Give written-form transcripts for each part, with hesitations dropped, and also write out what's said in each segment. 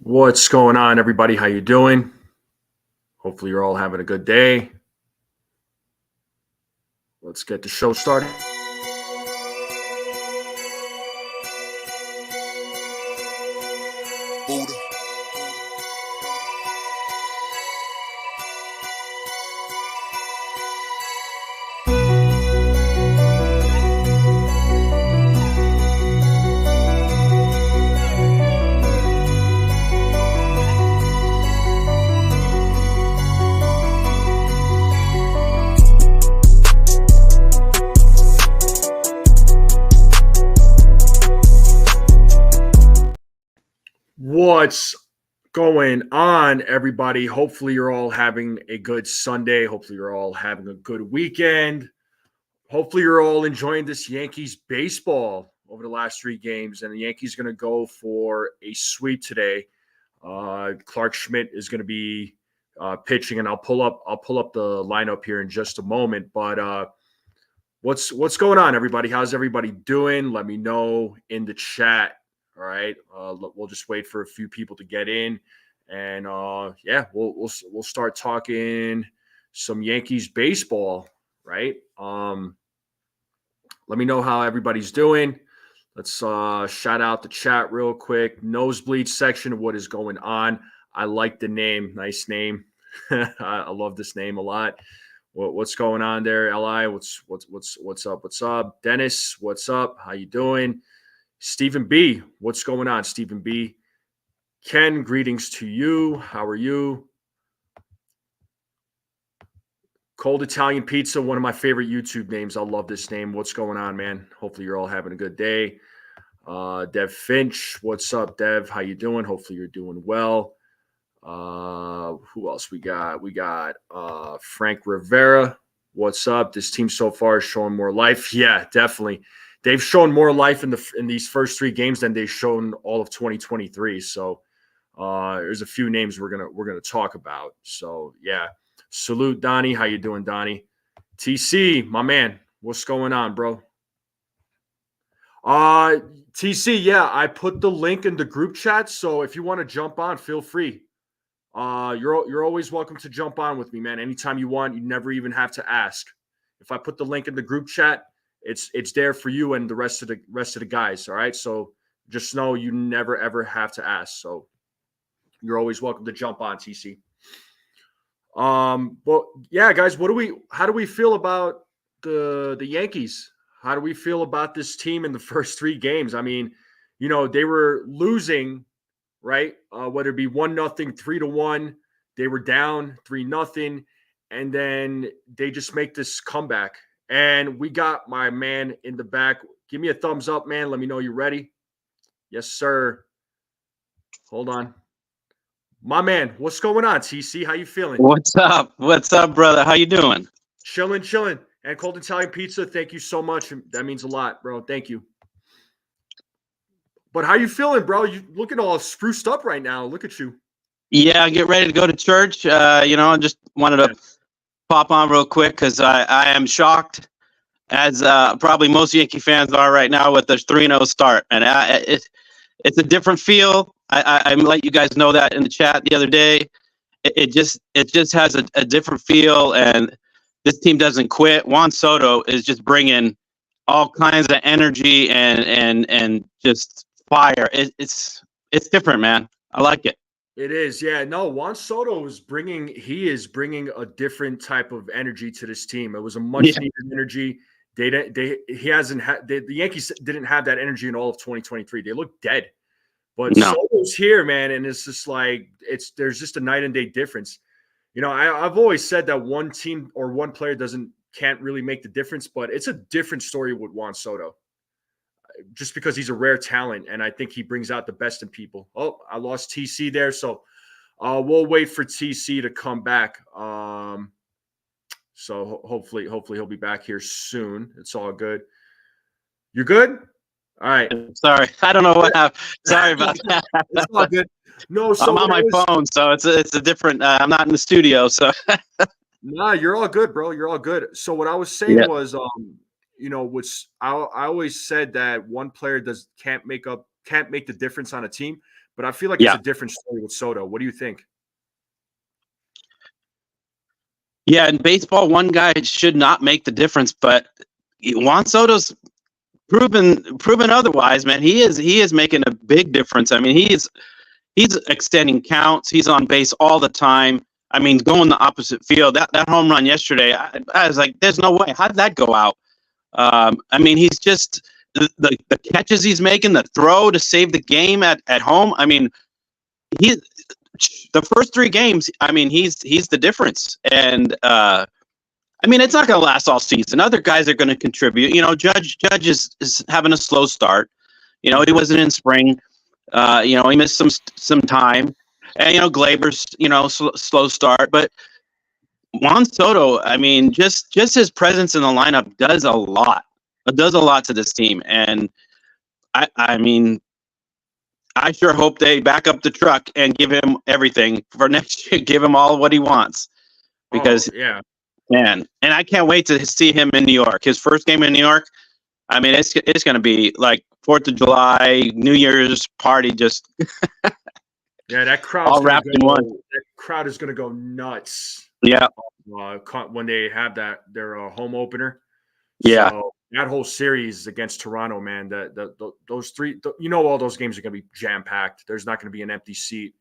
What's going on, everybody? How you doing? Hopefully you're all having a good day. Let's get the show started. Buddha. What's going on, everybody? Hopefully you're all having a good Sunday. Hopefully you're all having a good weekend. Hopefully you're all enjoying this Yankees baseball over the last 3 games. And the Yankees going to go for a sweep today. Clark Schmidt is going to be pitching, and I'll pull up the lineup here in just a moment. But what's going on, everybody? How's everybody doing? Let me know in the chat. All right, we'll just wait for a few people to get in, and yeah, we'll start talking some Yankees baseball. Right. Let me know how everybody's doing. Let's shout out the chat real quick. Nosebleed section. What is going on? I like the name. Nice name. I love this name a lot. What's going on there, Li? What's up? What's up, Dennis? What's up? How you doing? Stephen B, what's going on, Stephen B? Ken, greetings to you. How are you? Cold Italian Pizza, one of my favorite YouTube names. I love this name. What's going on, man? Hopefully you're all having a good day. Dev Finch, what's up, Dev? How you doing? Hopefully you're doing well. Who else we got? We got Frank Rivera. What's up? This team so far is showing more life. Yeah, definitely. They've shown more life in these first 3 games than they've shown all of 2023. So there's a few names we're gonna talk about. So yeah, salute Donnie. How you doing, Donnie? TC, my man, what's going on, bro? TC, yeah, I put the link in the group chat. So if you want to jump on, feel free. You're always welcome to jump on with me, man. Anytime you want. You never even have to ask. If I put the link in the group chat, it's there for you and the rest of the guys. All right. So just know you never ever have to ask. So you're always welcome to jump on, TC. But yeah, guys, how do we feel about the Yankees? How do we feel about this team in the first 3 games? I mean, they were losing, right? Whether it be 1-0, 3-1, they were down 3-0, and then they just make this comeback. And we got my man in the back. Give me a thumbs up, man. Let me know you're ready. Yes, sir. Hold on. My man, what's going on, TC? How you feeling? What's up? What's up, brother? How you doing? Chilling. And Cold Italian Pizza, thank you so much. That means a lot, bro. Thank you. But how you feeling, bro? You looking all spruced up right now. Look at you. Yeah, get ready to go to church. I just wanted to pop on real quick because I am shocked, as probably most Yankee fans are right now, with this 3-0 start. And it's a different feel. I let you guys know that in the chat the other day. It just has a different feel, and this team doesn't quit. Juan Soto is just bringing all kinds of energy and just fire. It's different, man. I like it. It is, yeah. No, Juan Soto is bringing a different type of energy to this team. It was a much needed energy. The Yankees didn't have that energy in all of 2023. They looked dead. But Soto's here, man, and it's just like there's just a night and day difference. I've always said that one team or one player can't really make the difference, but it's a different story with Juan Soto. Just because he's a rare talent, and I think he brings out the best in people. Oh, I lost TC there, so we'll wait for TC to come back. So hopefully he'll be back here soon. It's all good. You good? All right. Sorry, I don't know what happened. Sorry about that. It's all good. No, so I'm on my phone, so it's a different. I'm not in the studio, so. Nah, you're all good, bro. You're all good. So what I was saying was, I always said that one player can't make the difference on a team, but I feel like Yeah. it's a different story with Soto. What do you think? Yeah, in baseball, one guy should not make the difference, but Juan Soto's proven otherwise, man. He is making a big difference. I mean, he's extending counts. He's on base all the time. I mean, going the opposite field. That home run yesterday, I was like, there's no way. How did that go out? I mean, he's just the catches he's making, the throw to save the game at home. I mean, the first 3 games. I mean, he's the difference. And I mean, it's not going to last all season. Other guys are going to contribute. You know, Judge is having a slow start. You know, he wasn't in spring. You know, he missed some time. And, you know, Glaber's, you know, slow start. But Juan Soto, I mean, just his presence in the lineup does a lot. It does a lot to this team. And, I mean, I sure hope they back up the truck and give him everything for next year. Give him all what he wants. Because, yeah. Man, and I can't wait to see him in New York. His first game in New York, I mean, it's going to be like 4th of July, New Year's party, just yeah, that crowd all wrapped in one. That crowd is going to go nuts. Yeah, when they have their home opener. Yeah, so that whole series against Toronto, man. Those 3, you know, all those games are going to be jam packed. There's not going to be an empty seat.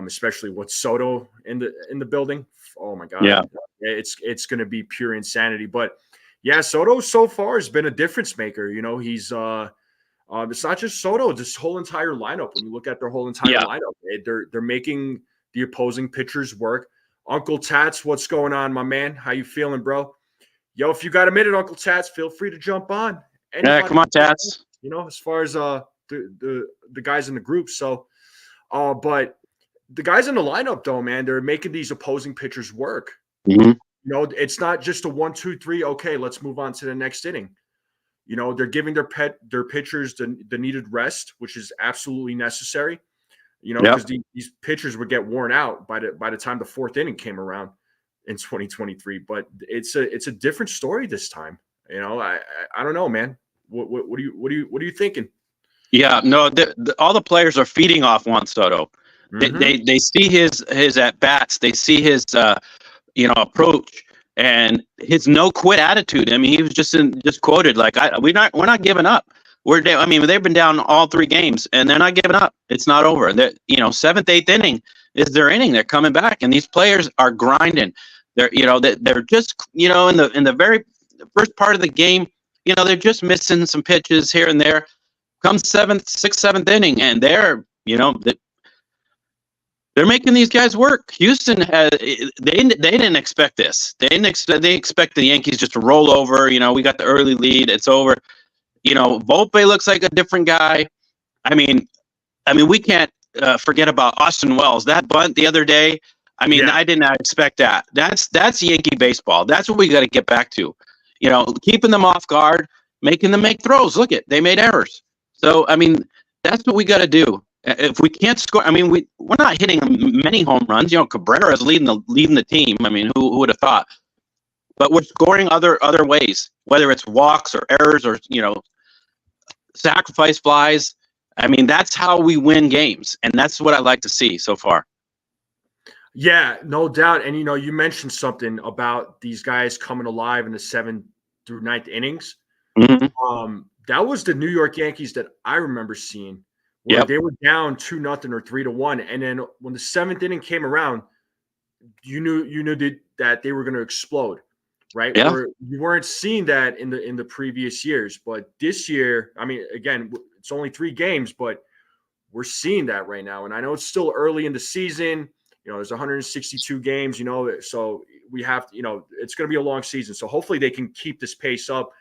Especially with Soto in the building. Oh my God. Yeah. It's going to be pure insanity. But yeah, Soto so far has been a difference maker. You know, he's it's not just Soto, this whole entire lineup. When you look at their whole entire lineup, they're making the opposing pitchers work. Uncle Tats, what's going on, my man? How you feeling, bro? Yo, if you got a minute, Uncle Tats, feel free to jump on. Yeah, come on, Tats. You know, as far as the guys in the group. So, but the guys in the lineup, though, man, they're making these opposing pitchers work. Mm-hmm. You know, it's not just a 1, 2, 3. Okay, let's move on to the next inning. You know, they're giving their pitchers the needed rest, which is absolutely necessary. You know, because these pitchers would get worn out by the time the 4th inning came around in 2023. But it's a different story this time. You know, I don't know, man. What are you thinking? Yeah, no, all the players are feeding off Juan Soto. Mm-hmm. They see his at bats. They see his approach and his no quit attitude. I mean, he was just quoted like, we're not giving up. I mean, they've been down all 3 games and they're not giving up. It's not over. 7th, 8th inning is their inning. They're coming back, and these players are grinding. They're just in the very first part of the game. You know, they're just missing some pitches here and there. Come 7th, 6th, 7th inning, and they're making these guys work. Houston they didn't expect this. They expect the Yankees just to roll over. You know, we got the early lead. It's over. You know, Volpe looks like a different guy. I mean, we can't forget about Austin Wells. That bunt the other day. I mean, I did not expect that. That's Yankee baseball. That's what we got to get back to. You know, keeping them off guard, making them make throws. Look they made errors. So I mean, that's what we got to do. If we can't score, I mean, we're not hitting many home runs. You know, Cabrera is leading the team. I mean, who would have thought? But we're scoring other ways, whether it's walks or errors or sacrifice flies. I mean, that's how we win games, and that's what I like to see so far. Yeah, no doubt. And you mentioned something about these guys coming alive in the 7th through 9th innings. Mm-hmm. That was the New York Yankees that I remember seeing. Where they were down 2-0 or 3-1, and then when the 7th inning came around, you knew that they were going to explode, right? Yeah. You weren't seeing that in the previous years, but this year, I mean, again, it's only 3 games, but we're seeing that right now. And I know it's still early in the season. You know, there's 162 games. You know, so we have it's going to be a long season. So hopefully they can keep this pace up.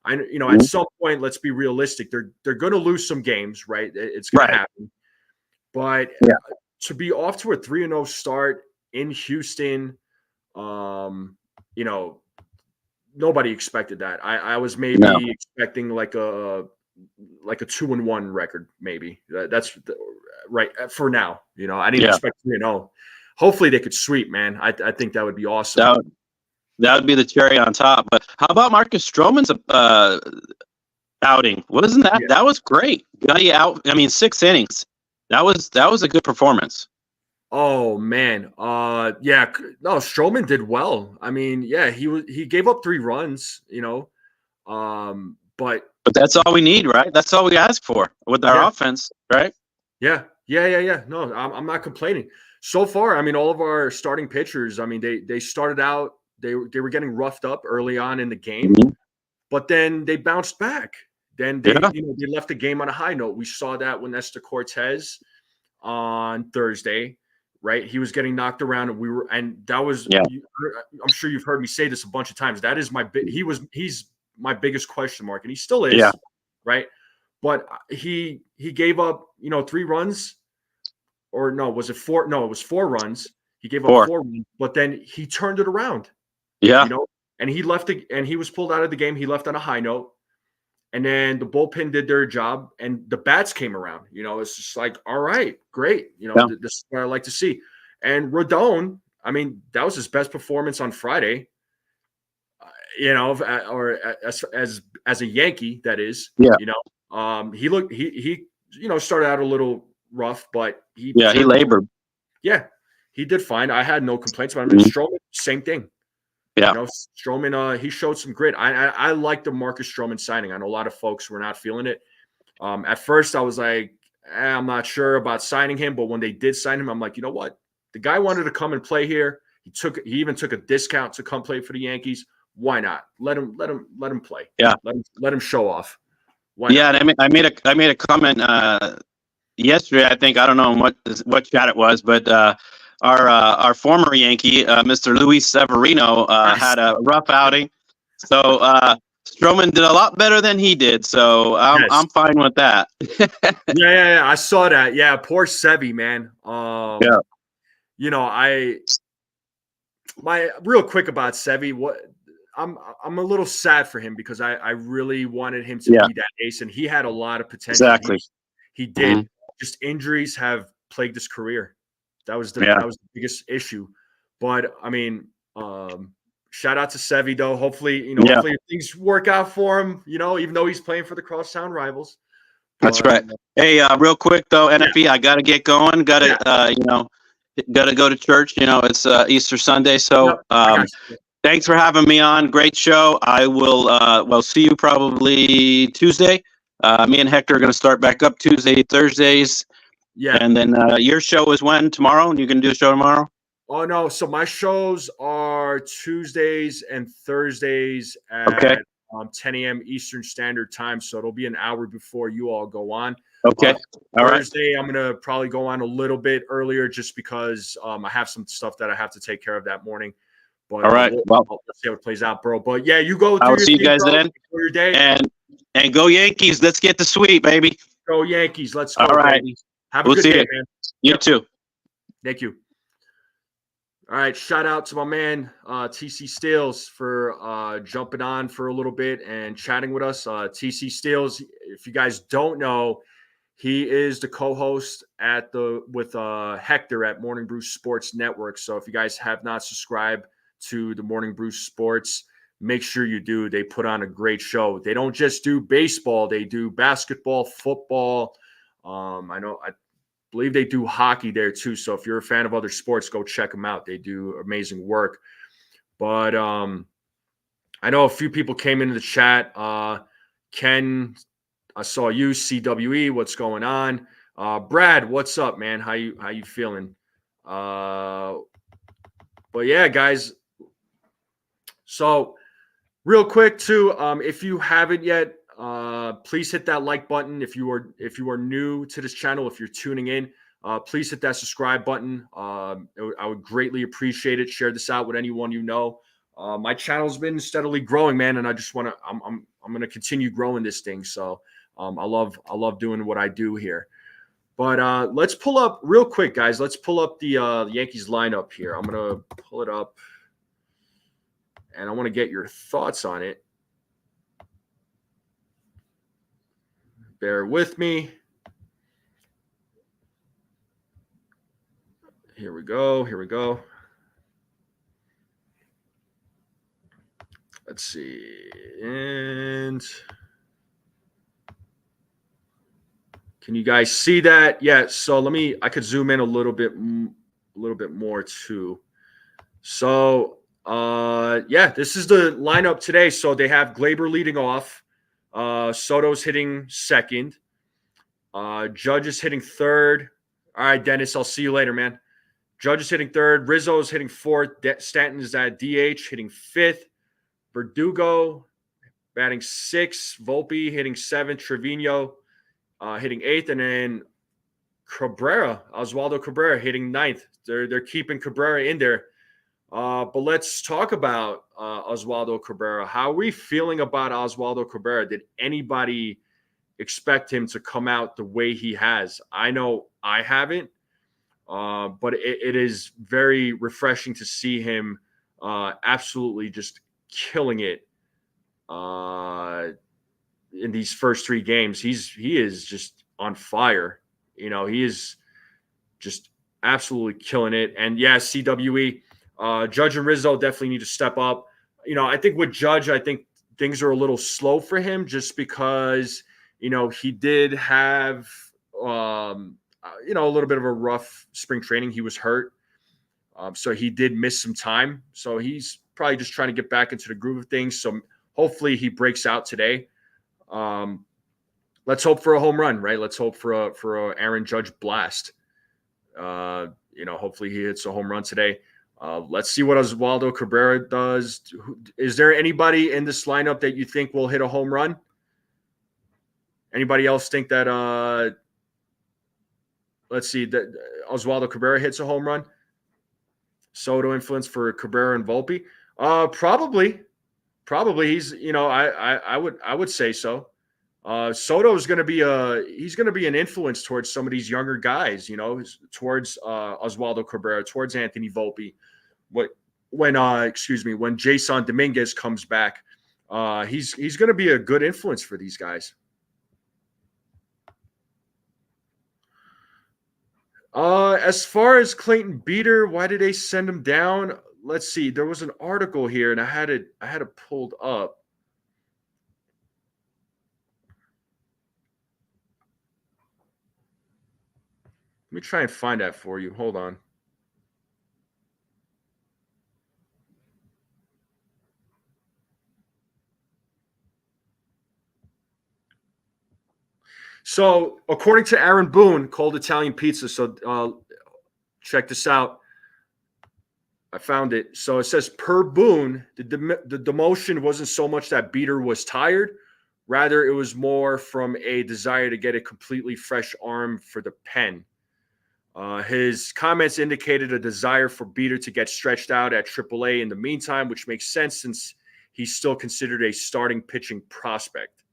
At some point, let's be realistic. They're going to lose some games, right? It's going to happen. But to be off to a 3-0 start in Houston, nobody expected that. I was maybe expecting like a 2-1 record, maybe. That's right for now. You know, I didn't expect 3-0. Hopefully they could sweep, man. I think that would be awesome. That would be the cherry on top. But how about Marcus Stroman's outing? Wasn't that? Yeah. That was great. Got you out. I mean, 6 innings. That was a good performance. Oh man, yeah, no, Stroman did well. I mean, yeah, he gave up 3 runs, but But that's all we need, right? That's all we ask for with our yeah, offense, right? yeah. No, I'm not complaining. So far, I mean, all of our starting pitchers, I mean, they started out, they were getting roughed up early on in the game, Mhm. but then they bounced back. Then Yeah, they left the game on a high note. We saw that when Nestor Cortez on Thursday, right? He was getting knocked around, and that was. yeah, I'm sure you've heard me say this a bunch of times. That is he's my biggest question mark, and he still yeah, is, right? But he gave up, 3 runs, or no, was it 4? No, it was 4 runs. He gave up 4. 4 runs, but then he turned it around, Yeah, you know, and he left it, and he was pulled out of the game. He left on a high note. And then the bullpen did their job, and the bats came around. It's just like, all right, great. yeah, This is what I like to see. And Rodon, I mean, that was his best performance on Friday. Or as a Yankee, that is. yeah, He started out a little rough, but he yeah. He turned. labored. Yeah, he did fine. I had no complaints about him. And Mhm. Stroman, same thing. Yeah, Stroman, he showed some grit. I like the Marcus Stroman signing. I know a lot of folks were not feeling it. At first, I was like, I'm not sure about signing him, but when they did sign him, I'm like, you know what? The guy wanted to come and play here. He even took a discount to come play for the Yankees. Why not? Let him play. yeah, Let him show off. Why yeah. not? And I made a comment yesterday. I think I don't know what chat it was, but our former Yankee, Mr. Luis Severino, Nice. had a rough outing. So Stroman did a lot better than he did. So Yes. I'm fine with that. Yeah. I saw that. Yeah, poor Sevy, man. Yeah, I my real quick about Sevy. I'm a little sad for him because I really wanted him to yeah, be that ace, and he had a lot of potential. exactly. He Hmm. did. Just injuries have plagued his career. Yeah, That was the biggest issue. But I mean, shout out to Sevy though. Hopefully, yeah. hopefully things work out for him. Even though he's playing for the Crosstown Rivals. That's But right. Hey, real quick though, yeah, NFE, I gotta get going. yeah, Gotta go to church. It's Easter Sunday, yep. so I got you. thanks for having me on. Great show. I will see you probably Tuesday. Me and Hector are going to start back up Tuesday, Thursdays. Yeah. And then your show is when? Tomorrow? You can do a show tomorrow? Oh no, so my shows are Tuesdays and Thursdays Okay. at 10 a.m. Eastern Standard Time. So it'll be an hour before you all go on. Okay. All right. Thursday, I'm gonna probably go on a little bit earlier just because I have some stuff that I have to take care of that morning. But All right. Well, let's see how it plays out, bro. But yeah, you go I do will your see you thing, guys bro. then. Enjoy your day. And go Yankees. Let's get the sweep, baby. Go Yankees. Let's go, All right. baby. Have a We'll good see day, you. man. You Yep. too. Thank you. All right, shout out to my man TC Steels for jumping on for a little bit and chatting with us. TC Steels, if you guys don't know, he is the co-host with Hector at Morning Brew Sports Network. So if you guys have not subscribed to the Morning Brew Sports, make sure you do. They put on a great show. They don't just do baseball; they do basketball, football. I believe they do hockey there too. So if you're a fan of other sports, go check them out. They do amazing work. But I know a few people came into the chat. Ken, I saw you. CWE, what's going on? Brad, what's up, man? How you feeling? But yeah, guys. So real quick too, if you haven't yet, please hit that like button. If you are new to this channel, if you're tuning in, please hit that subscribe button. I would greatly appreciate it. Share this out with anyone you know. My channel's been steadily growing, man, and I just want to. I'm going to continue growing this thing. So I love doing what I do here. But let's pull up real quick, guys. Let's pull up the Yankees lineup here. I'm going to pull it up, and I want to get your thoughts on it. Bear with me. Here we go. Let's see. And Can you guys see that? Yeah. So I could zoom in a little bit more too. So, this is the lineup today. So they have Glaber leading off. Soto's hitting second. Judge is hitting third. All right, Dennis, I'll see you later, man. Judge is hitting third. Rizzo is hitting fourth. Stanton is at DH, hitting fifth. Verdugo batting sixth. Volpe hitting seventh. Trevino hitting eighth. And then Oswaldo Cabrera hitting ninth. They're keeping Cabrera in there. But let's talk about Oswaldo Cabrera. How are we feeling about Oswaldo Cabrera? Did anybody expect him to come out the way he has? I know I haven't, but it is very refreshing to see him absolutely just killing it in these first three games. He is just on fire. He is just absolutely killing it. And yeah, CWE. Judge and Rizzo definitely need to step up. I think with Judge, I think things are a little slow for him just because, he did have, a little bit of a rough spring training. He was hurt. So he did miss some time. So he's probably just trying to get back into the groove of things. So hopefully he breaks out today. Let's hope for a home run, right? Let's hope for a Aaron Judge blast. Hopefully he hits a home run today. Let's see what Oswaldo Cabrera does. Is there anybody in this lineup that you think will hit a home run? Anybody else think that let's see, that Oswaldo Cabrera hits a home run? Soto influence for Cabrera and Volpe? Probably. He's, I would say so. Soto is going to be an influence towards some of these younger guys, towards Oswaldo Cabrera, towards Anthony Volpe. When Jason Dominguez comes back, he's going to be a good influence for these guys. As far as Clayton Beeter, why did they send him down? Let's see. There was an article here, and I had it pulled up. Let me try and find that for you. Hold on. So, according to Aaron Boone, Cold Italian Pizza. So, check this out. I found it. So it says, per Boone, the demotion wasn't so much that Beeter was tired. Rather, it was more from a desire to get a completely fresh arm for the pen. His comments indicated a desire for Beeter to get stretched out at AAA in the meantime, which makes sense since he's still considered a starting pitching prospect.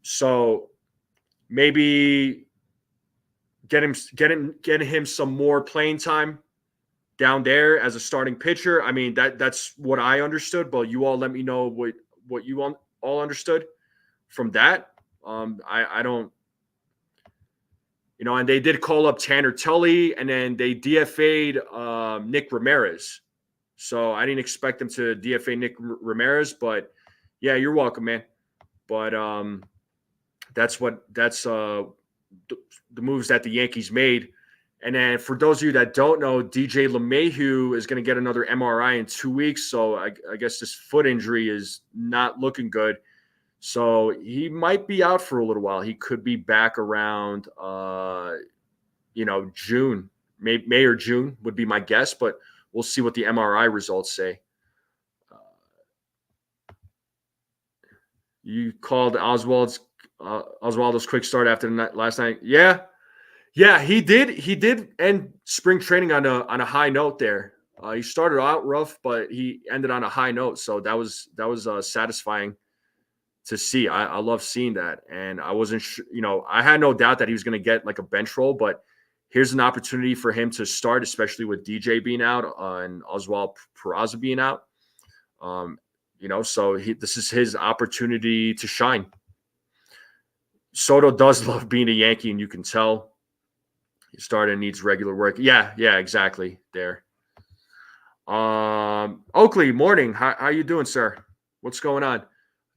So maybe get him some more playing time down there as a starting pitcher. I mean, that's what I understood, but you all let me know what you all understood from that. I don't, and they did call up Tanner Tully, and then they DFA'd Nick Ramirez. So I didn't expect them to DFA Nick Ramirez, but yeah, you're welcome, man. But that's the moves that the Yankees made. And then for those of you that don't know, DJ LeMahieu is going to get another MRI in 2 weeks. So I guess this foot injury is not looking good. So he might be out for a little while. He could be back around, June, May or June would be my guess. But we'll see what the MRI results say. You called Oswald's quick start after the last night. Yeah, he did end spring training on a high note there. He started out rough, but he ended on a high note. So that was satisfying to see. I love seeing that, and I wasn't I had no doubt that he was going to get like a bench role, but here's an opportunity for him to start, especially with DJ being out and Oswald Peraza being out. So this is his opportunity to shine. Soto does love being a Yankee, and you can tell. He started and needs regular work. Yeah, exactly. There. Oakley, morning. How you doing, sir? What's going on?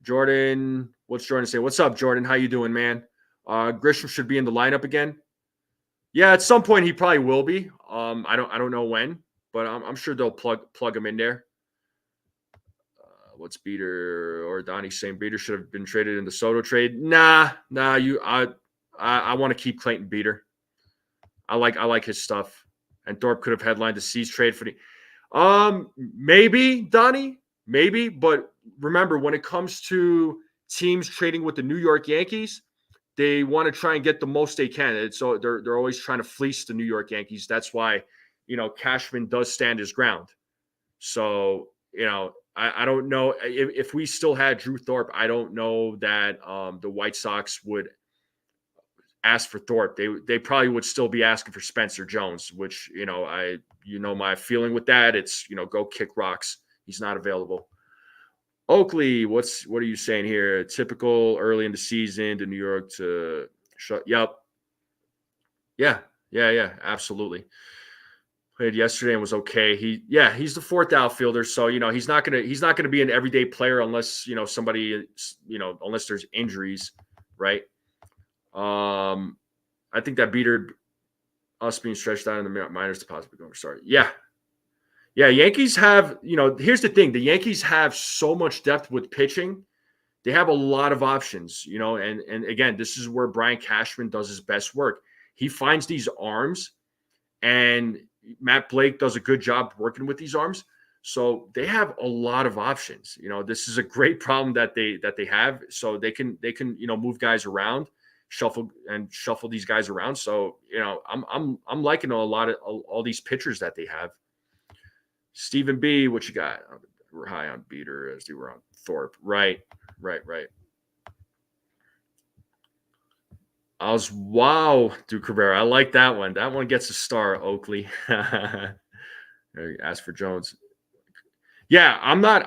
Jordan, what's Jordan say? What's up, Jordan? How you doing, man? Grisham should be in the lineup again. Yeah, at some point he probably will be. I don't know when, but I'm sure they'll plug him in there. What's Beater or Donnie saying? Beater should have been traded in the Soto trade. Nah. I want to keep Clayton Beater. I like his stuff. And Thorpe could have headlined the C's trade for the. Maybe Donnie, maybe, but remember when it comes to teams trading with the New York Yankees, they want to try and get the most they can. So they're always trying to fleece the New York Yankees. That's why, Cashman does stand his ground. So, I don't know if we still had Drew Thorpe. I don't know that the White Sox would ask for Thorpe. They probably would still be asking for Spencer Jones, which, my feeling with that. It's, go kick rocks. He's not available. Oakley, what are you saying here? Typical early in the season to New York to shut. Yep. Yeah, absolutely. Played yesterday and was okay. He's the fourth outfielder, so he's not gonna be an everyday player unless somebody unless there's injuries, right? I think that Beater us being stretched out in the minors to possibly go. Sorry, yeah. Yankees have here's the thing: the Yankees have so much depth with pitching. They have a lot of options, and again, this is where Brian Cashman does his best work. He finds these arms, and Matt Blake does a good job working with these arms. So they have a lot of options. This is a great problem that they have. So they can move guys around, shuffle these guys around. So I'm liking a lot of all these pitchers that they have. Stephen B, what you got? We're high on Beater as they were on Thorpe. Right. Wow, Duke Cabrera. I like that one. That one gets a star, Oakley. Ask for Jones. Yeah, I'm not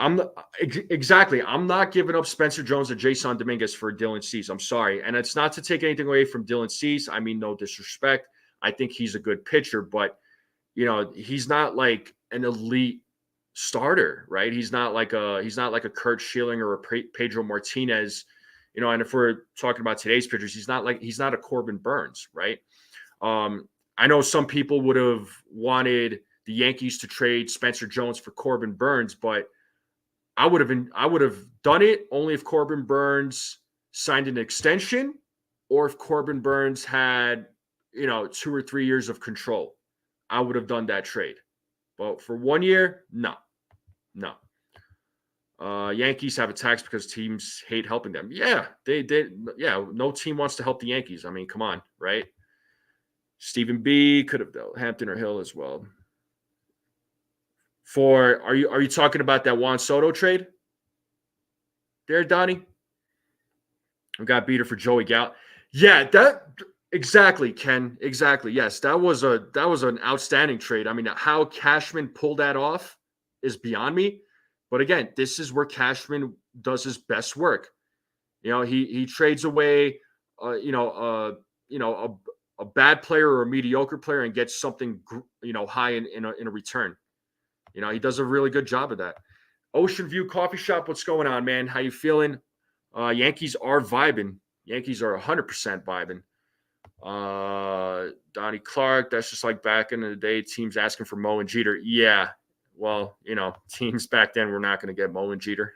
giving up Spencer Jones or Jason Dominguez for Dylan Cease. I'm sorry. And it's not to take anything away from Dylan Cease. I mean, no disrespect. I think he's a good pitcher, but he's not like an elite starter, right? He's not like a Kurt Schilling or a Pedro Martinez. And if we're talking about today's pitchers, he's not a Corbin Burns, right? I know some people would have wanted the Yankees to trade Spencer Jones for Corbin Burns, but I would have done it only if Corbin Burns signed an extension or if Corbin Burns had, 2 or 3 years of control. I would have done that trade. But for 1 year, no. Yankees have attacks because teams hate helping them. Yeah, they did. Yeah, no team wants to help the Yankees. I mean, come on, right? Stephen B could have dealt Hampton or Hill as well. Are you talking about that Juan Soto trade? There, Donnie. We got Beater for Joey Gallo. Yeah, that exactly, Ken. Exactly. Yes, that was an outstanding trade. I mean, how Cashman pulled that off is beyond me. But again, this is where Cashman does his best work. He trades away, a bad player or a mediocre player and gets something, high in a return. He does a really good job of that. Ocean View Coffee Shop, what's going on, man? How you feeling? Yankees are vibing. Yankees are 100% vibing. Donnie Clark, that's just like back in the day, teams asking for Mo and Jeter. Yeah. Well, teams back then were not going to get Mo and Jeter.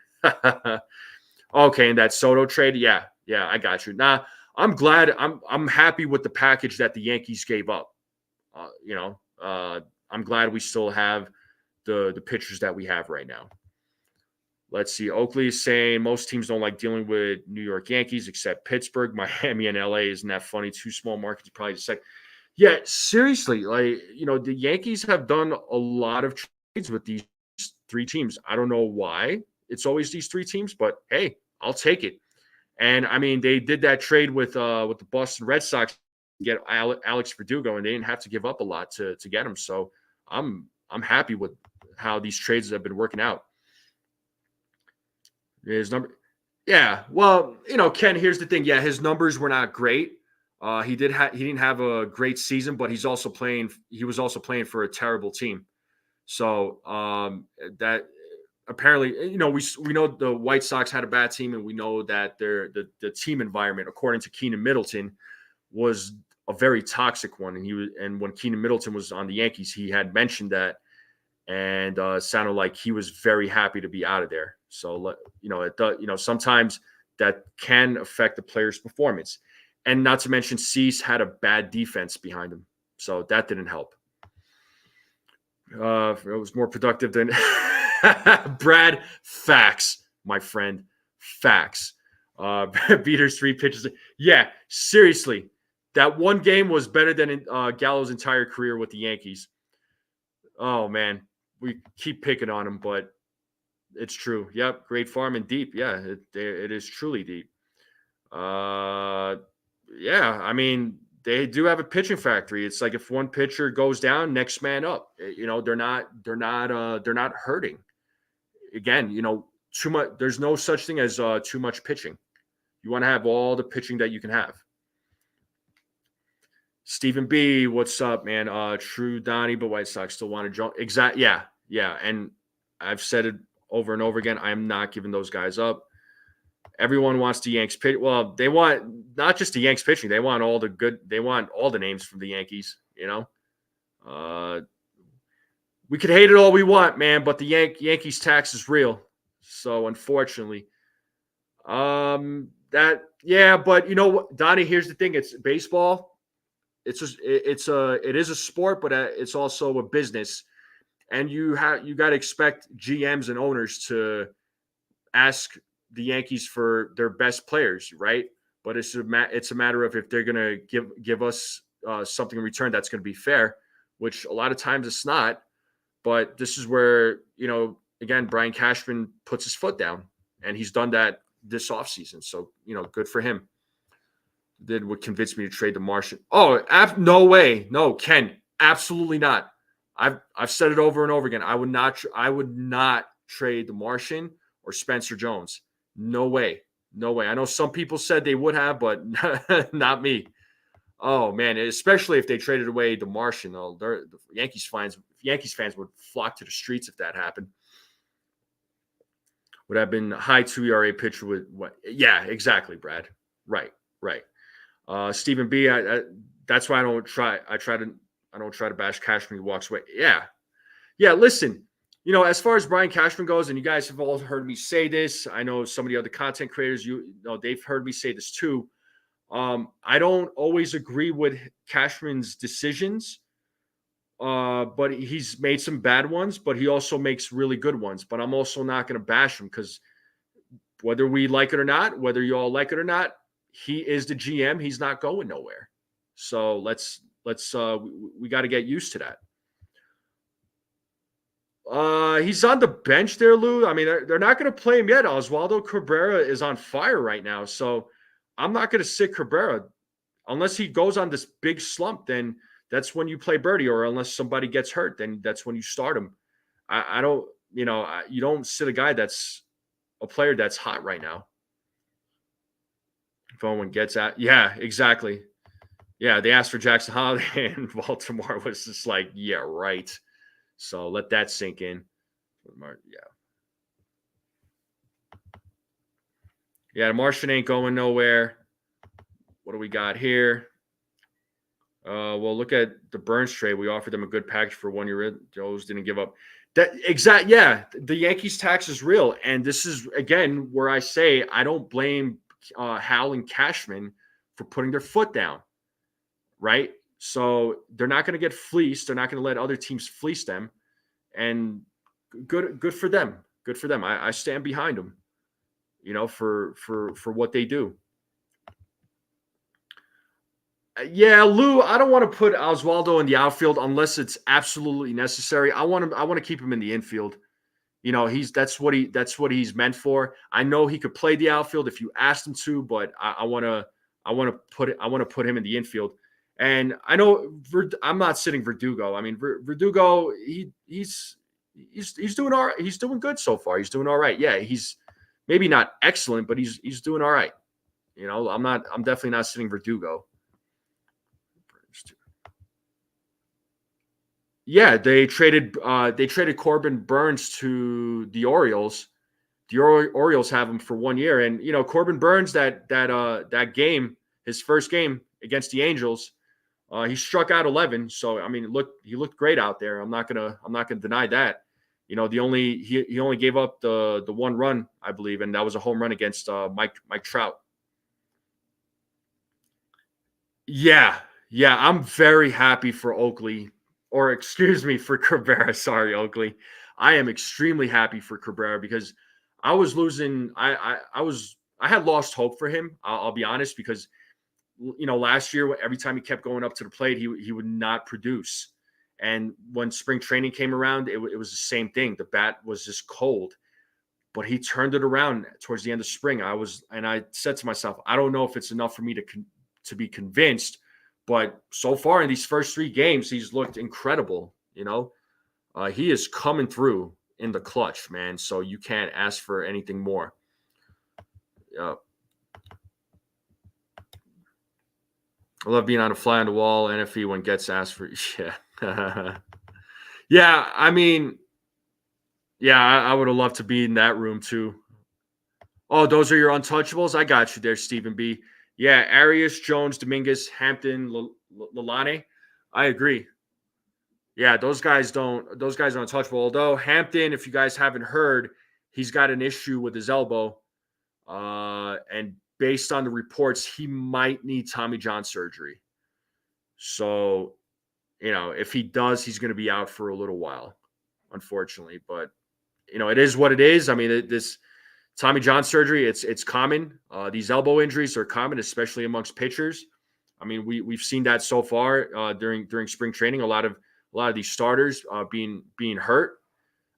Okay, and that Soto trade, yeah, I got you. Nah, I'm glad. I'm happy with the package that the Yankees gave up. I'm glad we still have the pitchers that we have right now. Let's see. Oakley is saying most teams don't like dealing with New York Yankees except Pittsburgh, Miami, and LA. Isn't that funny? Two small markets, probably the second. Yeah, seriously. The Yankees have done a lot of trades with these three teams. I don't know why it's always these three teams, but hey, I'll take it. And I mean, they did that trade with the Boston Red Sox to get Alex Verdugo, and they didn't have to give up a lot to get him. So I'm happy with how these trades have been working out. His number, yeah. Well, Ken. Here's the thing. Yeah, his numbers were not great. He didn't have a great season, but he was also playing for a terrible team. So that apparently, we know the White Sox had a bad team, and we know that the team environment, according to Keenan Middleton, was a very toxic one. And when Keenan Middleton was on the Yankees, he had mentioned that, and sounded like he was very happy to be out of there. So it does, sometimes that can affect the player's performance, and not to mention Cease had a bad defense behind him, so that didn't help. It was more productive than Brad. Facts, my friend. Facts. Beater's 3 pitches. Yeah, seriously. That one game was better than Gallo's entire career with the Yankees. Oh, man. We keep picking on him, but it's true. Yep, great farm and deep. Yeah, it is truly deep. Yeah, I mean, they do have a pitching factory. It's like if one pitcher goes down, next man up. They're not hurting. Again, too much. There's no such thing as too much pitching. You want to have all the pitching that you can have. Stephen B, what's up, man? True Donnie, but White Sox still want to jump. Exactly. Yeah. And I've said it over and over again. I am not giving those guys up. Everyone wants the Yanks pitch. Well, they want not just the Yanks pitching. They want all the good. They want all the names from the Yankees. We could hate it all we want, man, but the Yankees tax is real. So unfortunately, but Donnie, here's the thing: it's baseball. It is a sport, but it's also a business, and you got to expect GMs and owners to ask the Yankees for their best players, right? But it's a matter of if they're going to give us something in return that's going to be fair, which a lot of times it's not. But this is where, again, Brian Cashman puts his foot down, and he's done that this offseason. So, good for him. Did what convinced me to trade the Martian. Oh, no way. No, Ken, absolutely not. I've said it over and over again. I would not trade the Martian or Spencer Jones. No way. I know some people said they would have, but not me. Oh man, especially if they traded away the Martian. The Yankees fans would flock to the streets if that happened. Would have been high 2 ERA pitcher with what? Yeah, exactly, Brad. Right. Stephen B. That's why I don't try to bash Cashman. He walks away. Yeah. Listen, as far as Brian Cashman goes, and you guys have all heard me say this. I know some of the other content creators, they've heard me say this too. I don't always agree with Cashman's decisions, but he's made some bad ones, but he also makes really good ones. But I'm also not going to bash him because whether we like it or not, whether you all like it or not, he is the GM. He's not going nowhere. So we got to get used to that. He's on the bench there, Lou. I mean, they're not going to play him yet. Oswaldo Cabrera is on fire right now. So I'm not going to sit Cabrera unless he goes on this big slump. Then that's when you play Birdie, or unless somebody gets hurt, then that's when you start him. I don't, you don't sit a guy that's a player that's hot right now. If anyone gets at, yeah, exactly. Yeah, they asked for Jackson Holiday, and Baltimore was just like, yeah, right. So let that sink in. Yeah, the Martian ain't going nowhere. What do we got here? Well, look at the Burns trade. We offered them a good package for 1 year. Joe's didn't give up. Yeah, the Yankees tax is real. And this is, again, where I say I don't blame Hal and Cashman for putting their foot down, right? So they're not going to get fleeced. They're not going to let other teams fleece them. And good for them. Good for them. I stand behind them, for what they do. Yeah, Lou, I don't want to put Oswaldo in the outfield unless it's absolutely necessary. I want to keep him in the infield. That's what he's meant for. I know he could play the outfield if you asked him to, but I want to put him in the infield. And I know I'm not sitting Verdugo. I mean, Verdugo, he's doing all right. He's doing good so far. He's doing all right. Yeah, he's maybe not excellent, but he's doing all right. I'm definitely not sitting Verdugo. Yeah, they traded Corbin Burns to the Orioles. The Orioles have him for 1 year, and Corbin Burns that game, his first game against the Angels, he struck out 11. So I mean, he looked great out there. I'm not gonna deny that. He only gave up the one run, I believe, and that was a home run against Mike Trout. Yeah, yeah, I'm very happy for Oakley, or excuse me, for Cabrera. Sorry, Oakley. I am extremely happy for Cabrera because I was losing. I had lost hope for him. I'll be honest because last year every time he kept going up to the plate, he would not produce. And when spring training came around, it was the same thing. The bat was just cold, but he turned it around towards the end of spring. I said to myself, I don't know if it's enough for me to be convinced, but so far in these first 3 games, he's looked incredible. He is coming through in the clutch, man. So you can't ask for anything more. I love being on a fly on the wall NFE when gets asked for. Yeah. Yeah. I mean, yeah, I would have loved to be in that room too. Oh, those are your untouchables? I got you there, Stephen B. Yeah, Arias, Jones, Dominguez, Hampton, Lalane. I agree. Yeah, those guys are untouchable. Although Hampton, if you guys haven't heard, he's got an issue with his elbow. And based on the reports, he might need Tommy John surgery. So, if he does, he's going to be out for a little while, unfortunately. But, it is what it is. I mean, this Tommy John surgery, it's common. These elbow injuries are common, especially amongst pitchers. I mean, we've seen that so far during spring training. A lot of these starters being hurt.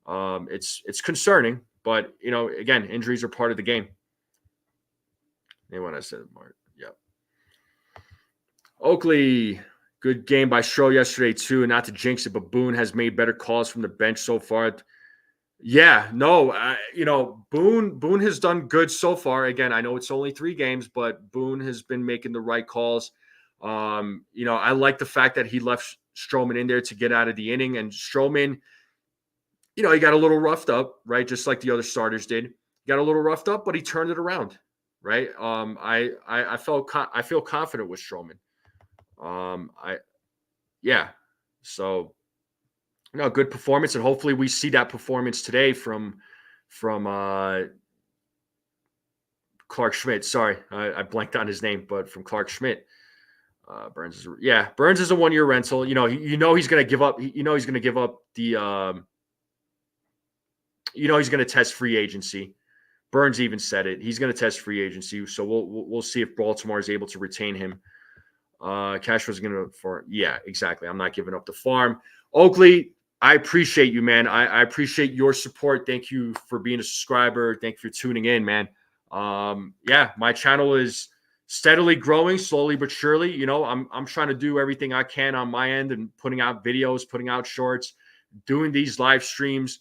It's concerning, but again, injuries are part of the game. Anyone I said, Mark? Yep. Oakley, good game by Stroh yesterday too. And not to jinx it, but Boone has made better calls from the bench so far. Yeah, no, Boone has done good so far. Again, I know it's only 3 games, but Boone has been making the right calls. I like the fact that he left Stroman in there to get out of the inning, and Stroman, he got a little roughed up, right? Just like the other starters did. He got a little roughed up, but he turned it around, right? I feel confident with Stroman. So. No, good performance, and hopefully we see that performance today from Clark Schmidt. Sorry, I blanked on his name, but from Clark Schmidt. Burns is a 1-year rental. He's going to give up. He's going to give up the. He's going to test free agency. Burns even said it. He's going to test free agency, so we'll see if Baltimore is able to retain him. Cash was going to exactly. I'm not giving up the farm. Oakley, I appreciate you, man. I appreciate your support. Thank you for being a subscriber. Thank you for tuning in, man. My channel is steadily growing, slowly but surely. I'm trying to do everything I can on my end and putting out videos, putting out shorts, doing these live streams.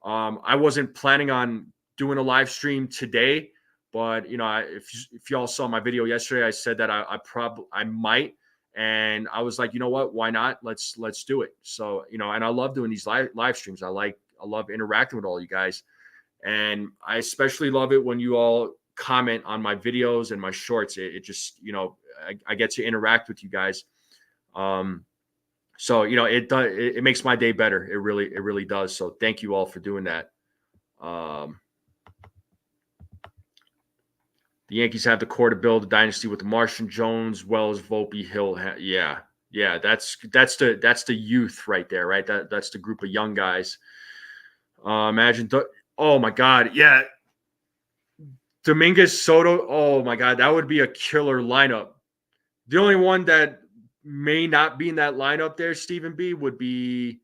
I wasn't planning on doing a live stream today, but if y'all saw my video yesterday, I said that I might. And I was like, you know what? Why not? Let's do it. So, and I love doing these live streams. I love interacting with all you guys. And I especially love it when you all comment on my videos and my shorts. It just, I get to interact with you guys. So, it makes my day better. It really does. So thank you all for doing that. The Yankees have the core to build a dynasty with Martian, Jones, Wells, Volpe, Hill. Yeah, that's the youth right there, right? That's the group of young guys. Imagine, oh my God, yeah, Dominguez, Soto. Oh my God, that would be a killer lineup. The only one that may not be in that lineup there, Stephen B, would be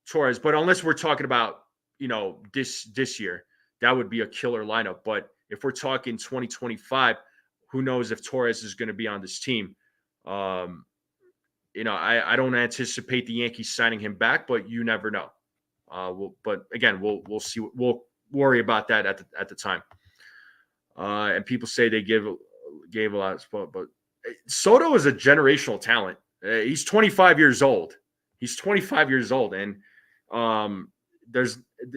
Torres. But unless we're talking about this year, that would be a killer lineup. But if we're talking 2025, who knows if Torres is going to be on this team? I don't anticipate the Yankees signing him back, but you never know. But again, we'll see. We'll worry about that at the time. And people say they gave a lot of spot, but Soto is a generational talent. He's 25 years old. He's 25 years old, and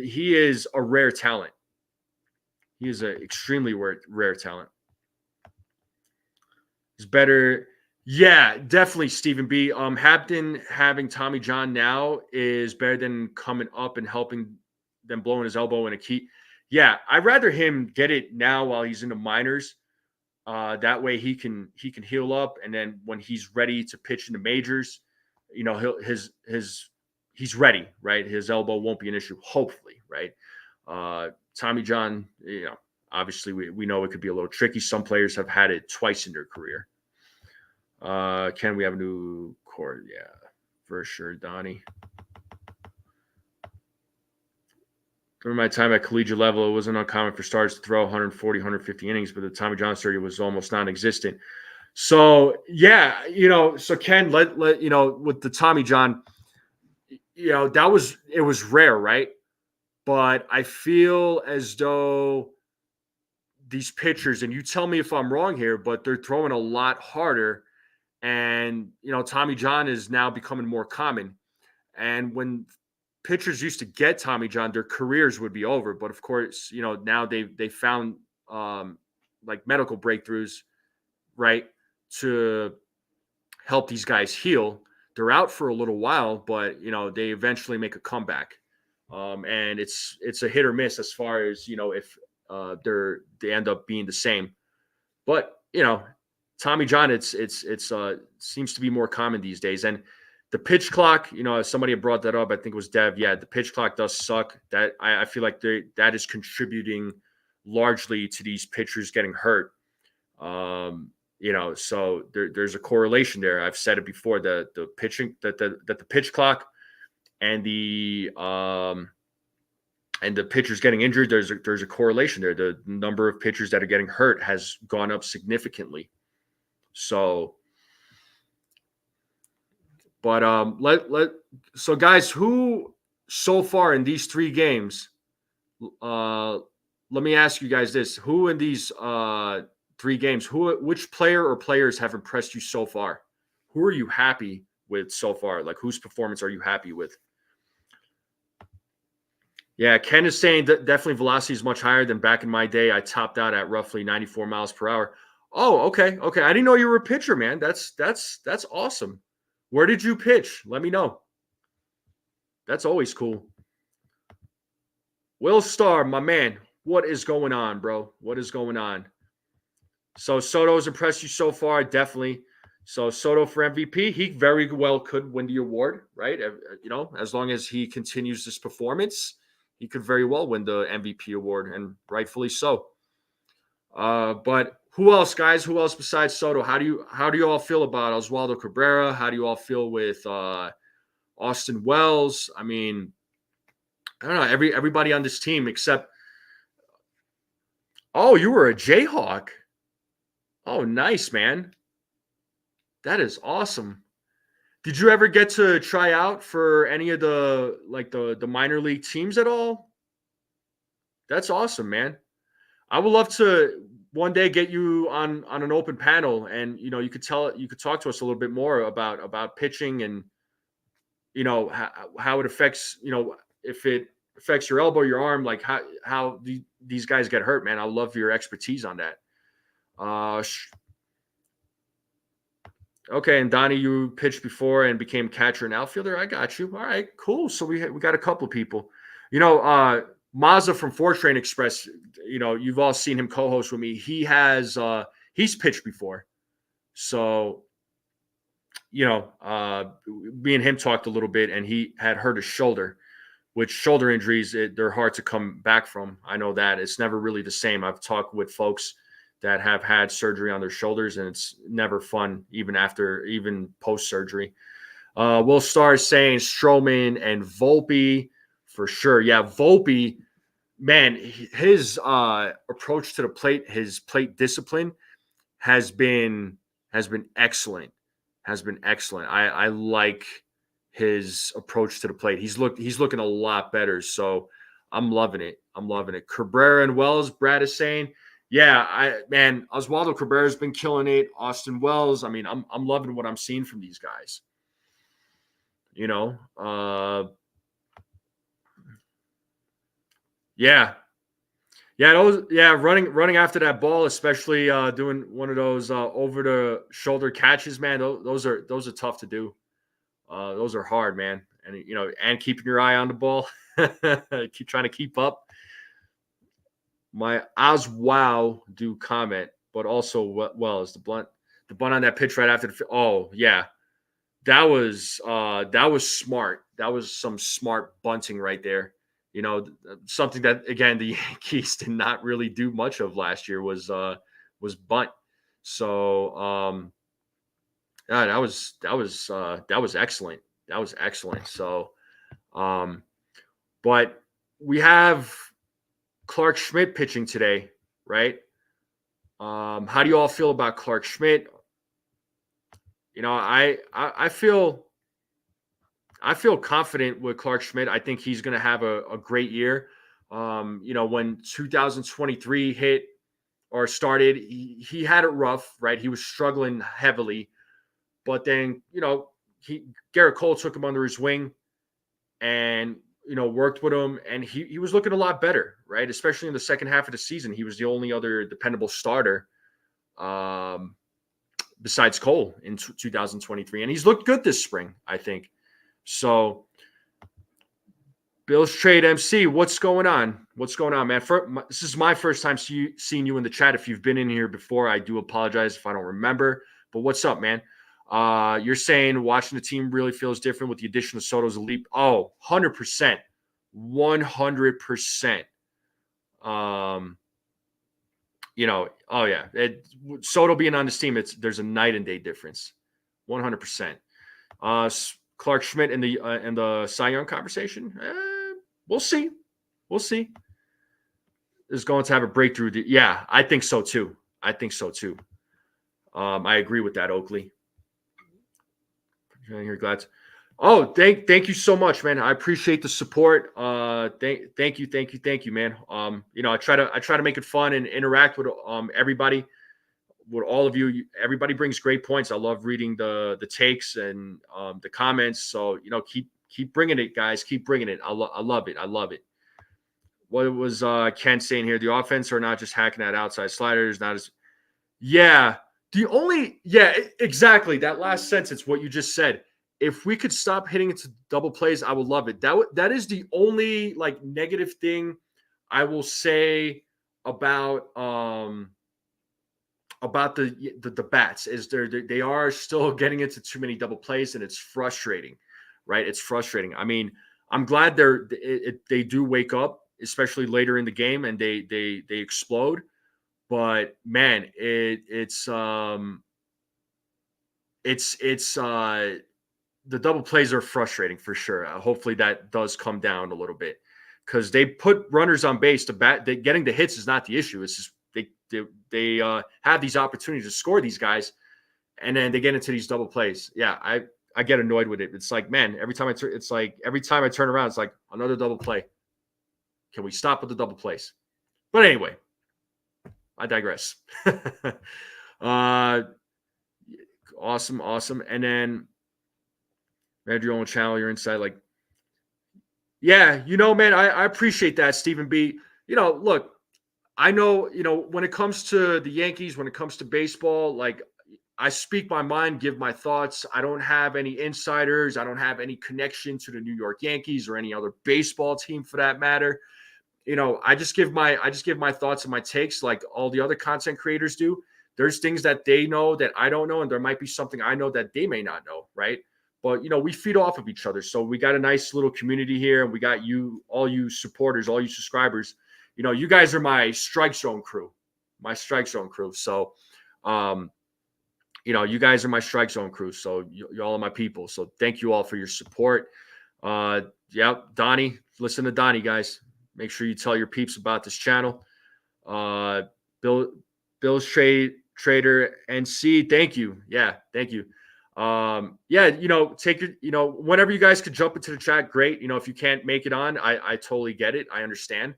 he is a rare talent. He is an extremely rare talent. He's better. Yeah, definitely, Stephen B. Hampton having Tommy John now is better than coming up and helping them blowing his elbow in a key. Yeah, I'd rather him get it now while he's in the minors. That way he can heal up, and then when he's ready to pitch in the majors, he's ready, right? His elbow won't be an issue, hopefully, right? Tommy John, obviously we know it could be a little tricky. Some players have had it twice in their career. Can we have a new court? Yeah, for sure, Donnie. During my time at collegiate level, it wasn't uncommon for starters to throw 140, 150 innings, but the Tommy John surgery was almost non-existent. So, yeah, so Ken, let with the Tommy John, it was rare, right? But I feel as though these pitchers, and you tell me if I'm wrong here, but they're throwing a lot harder. And, Tommy John is now becoming more common. And when pitchers used to get Tommy John, their careers would be over. But of course, now they found like medical breakthroughs, right, to help these guys heal. They're out for a little while, but they eventually make a comeback. And it's a hit or miss as far as if they end up being the same. But Tommy John, it's seems to be more common these days. And the pitch clock, somebody had brought that up. I think it was Dev. Yeah, the pitch clock does suck. That I feel like that is contributing largely to these pitchers getting hurt. So there's a correlation there. I've said it before. The pitching that the pitch clock and the pitchers getting injured. There's a correlation there. The number of pitchers that are getting hurt has gone up significantly. So. But so guys, who so far in these 3 games, let me ask you guys this: who in these 3 games, which player or players have impressed you so far? Who are you happy with so far? Like, whose performance are you happy with? Yeah, Ken is saying that definitely velocity is much higher than back in my day. I topped out at roughly 94 miles per hour. Oh, okay. I didn't know you were a pitcher, man. That's awesome. Where did you pitch? Let me know. That's always cool. Will Starr, my man, what is going on, bro? What is going on? So Soto's impressed you so far, definitely. So Soto for MVP, he very well could win the award, right? As long as he continues this performance, he could very well win the MVP award, and rightfully so. But who else, guys? Who else besides Soto? How do you all feel about Oswaldo Cabrera? How do you all feel with Austin Wells? I mean, I don't know. Everybody on this team except. Oh, you were a Jayhawk. Oh, nice, man. That is awesome. Did you ever get to try out for any of the minor league teams at all? That's awesome, man. I would love to one day get you on an open panel, and you could talk to us a little bit more about pitching and how it affects if it affects your elbow, your arm, like how these guys get hurt, man. I love your expertise on that. Okay, and Donnie, you pitched before and became catcher and outfielder. I got you. All right, cool. So we got a couple of people. Mazda from 4Train Express, you've all seen him co-host with me. He's pitched before. So, me and him talked a little bit, and he had hurt his shoulder, which shoulder injuries, they're hard to come back from. I know that. It's never really the same. I've talked with folks that have had surgery on their shoulders, and it's never fun, even post-surgery. Will Starr is saying Stroman and Volpe for sure. Yeah, Volpe, man, his approach to the plate, his plate discipline has been excellent. I like his approach to the plate. He's looking a lot better. So I'm loving it. Cabrera and Wells, Brad is saying, yeah, Oswaldo Cabrera's been killing it. Austin Wells, I mean, I'm loving what I'm seeing from these guys. You know, yeah, running after that ball, especially doing one of those over the shoulder catches, man. Those are tough to do. Those are hard, man. And and keeping your eye on the ball, keep trying to keep up. My Oswald do comment, but also well is the bunt on that pitch right after the. Oh yeah, that was smart. That was some smart bunting right there. Something that again the Yankees did not really do much of last year was bunt. So yeah, that was excellent. That was excellent. So, but we have Clark Schmidt pitching today, right? How do you all feel about Clark Schmidt? I feel confident with Clark Schmidt. I think he's going to have a great year. When 2023 hit or started, he had it rough, right? He was struggling heavily, but then Garrett Cole took him under his wing and worked with him, and he was looking a lot better, right? Especially in the second half of the season, he was the only other dependable starter besides Cole in 2023, and he's looked good this spring, I think. So, Bill's Trade MC, what's going on? What's going on, man? This is my first time seeing you in the chat. If you've been in here before, I do apologize if I don't remember. But what's up, man? You're saying watching the team really feels different with the addition of Soto's elite. Oh, 100%. 100%. Oh yeah. Soto being on this team, there's a night and day difference. 100%. Clark Schmidt in the Cy Young conversation. We'll see. We'll see. Is going to have a breakthrough. Yeah, I think so too. I agree with that, Oakley. You're glad. Oh, thank you so much, man. I appreciate the support. Thank you, man. I try to make it fun and interact with everybody, with all of you. Everybody brings great points. I love reading the takes and the comments. So keep bringing it, guys. Keep bringing it. I love it. I love it. What was Ken saying here? The offense are not just hacking at outside sliders, not as exactly that last sentence. What you just said. If we could stop hitting into double plays, I would love it. That is the only negative thing I will say about the bats is they are still getting into too many double plays, and it's frustrating, right? It's frustrating. I mean, I'm glad they do wake up, especially later in the game, and they explode. But man, it's the double plays are frustrating for sure. Hopefully that does come down a little bit because they put runners on base to bat. Getting the hits is not the issue. It's just they have these opportunities to score these guys, and then they get into these double plays. Yeah, I get annoyed with it. It's like, man, every time I turn around, it's like another double play. Can we stop with the double plays? But anyway, I digress. Awesome. And then manage your own channel, your insight. Man, I appreciate that, Stephen B. Look, I know, when it comes to the Yankees, when it comes to baseball, I speak my mind, give my thoughts. I don't have any insiders. I don't have any connection to the New York Yankees or any other baseball team for that matter. I just give my thoughts and my takes like all the other content creators do. There's things that they know that I don't know, and there might be something I know that they may not know, right? But we feed off of each other. So we got a nice little community here, and we got all you supporters, all you subscribers. You guys are my strike zone crew. So you guys are my strike zone crew. So you all are my people. So thank you all for your support. Donnie, listen to Donnie, guys. Make sure you tell your peeps about this channel. Bill's Trader NC, thank you. Yeah, thank you. Take your, whenever you guys could jump into the chat, great. If you can't make it on, I totally get it. I understand.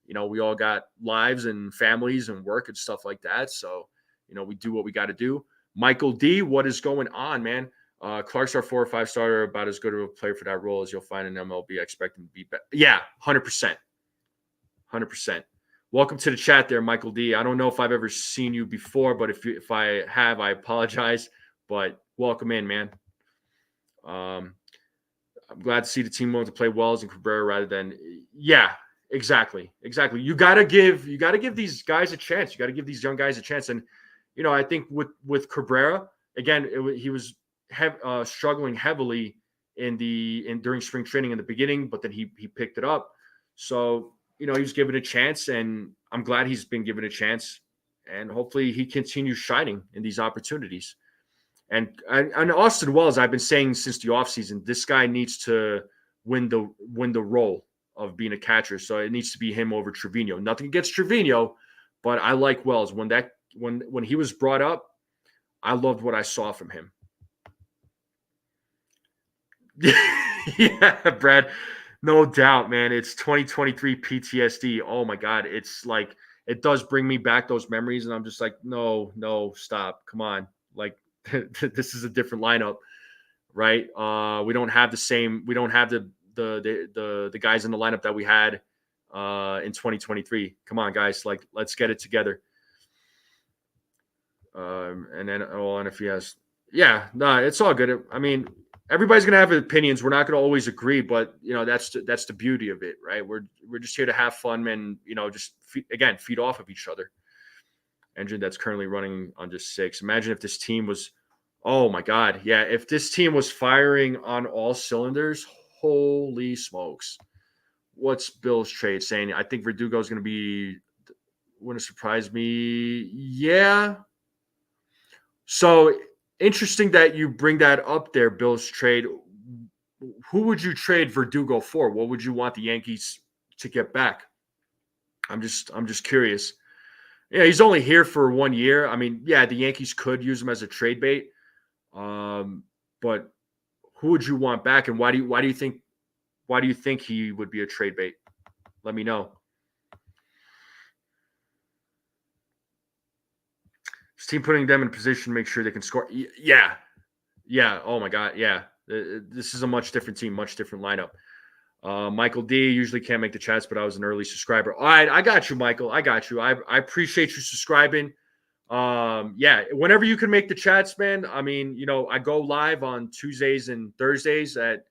We all got lives and families and work and stuff like that. So, we do what we got to do. Michael D, what is going on, man? Clark's our 4 or 5 starter, about as good of a player for that role as you'll find in MLB. I expect him to be better. Yeah, 100%. 100%. Welcome to the chat there, Michael D. I don't know if I've ever seen you before, but if I have, I apologize. But welcome in, man. I'm glad to see the team willing to play Wells and Cabrera rather than exactly. You gotta give these guys a chance. You gotta give these young guys a chance. And I think with Cabrera, again, he was struggling heavily during spring training in the beginning, but then he picked it up. So he was given a chance, and I'm glad he's been given a chance, and hopefully he continues shining in these opportunities. And Austin Wells, I've been saying since the offseason, this guy needs to win the role of being a catcher. So it needs to be him over Trevino. Nothing against Trevino, but I like Wells. When he was brought up, I loved what I saw from him. Yeah, Brad. No doubt, man. It's 2023 PTSD. Oh my God. It's like, it does bring me back those memories. And I'm just like, no, stop. Come on. Like, this is a different lineup, right? We don't have the guys in the lineup that we had in 2023. Come on, guys. Like, let's get it together. And then, and if he has, it's all good. I mean, everybody's gonna have opinions. We're not gonna always agree, but that's the beauty of it, right? We're just here to have fun and just feed off of each other. Engine that's currently running on just 6. Imagine if this team was, oh my God, yeah, if this team was firing on all cylinders. Holy smokes! What's Bill's trade saying? I think Verdugo is going to wouldn't surprise me. Yeah. So interesting that you bring that up there, Bill's trade. Who would you trade Verdugo for? What would you want the Yankees to get back? I'm just curious. Yeah, he's only here for 1 year. I mean, yeah, the Yankees could use him as a trade bait. But who would you want back, and why do you think he would be a trade bait? Let me know. Is team putting them in a position to make sure they can score? Yeah. Oh my God, yeah. This is a much different team, much different lineup. Michael D usually can't make the chats, but I was an early subscriber. All right, I got you, Michael. I got you. I appreciate you subscribing. Whenever you can make the chats, man. I mean, I go live on Tuesdays and Thursdays at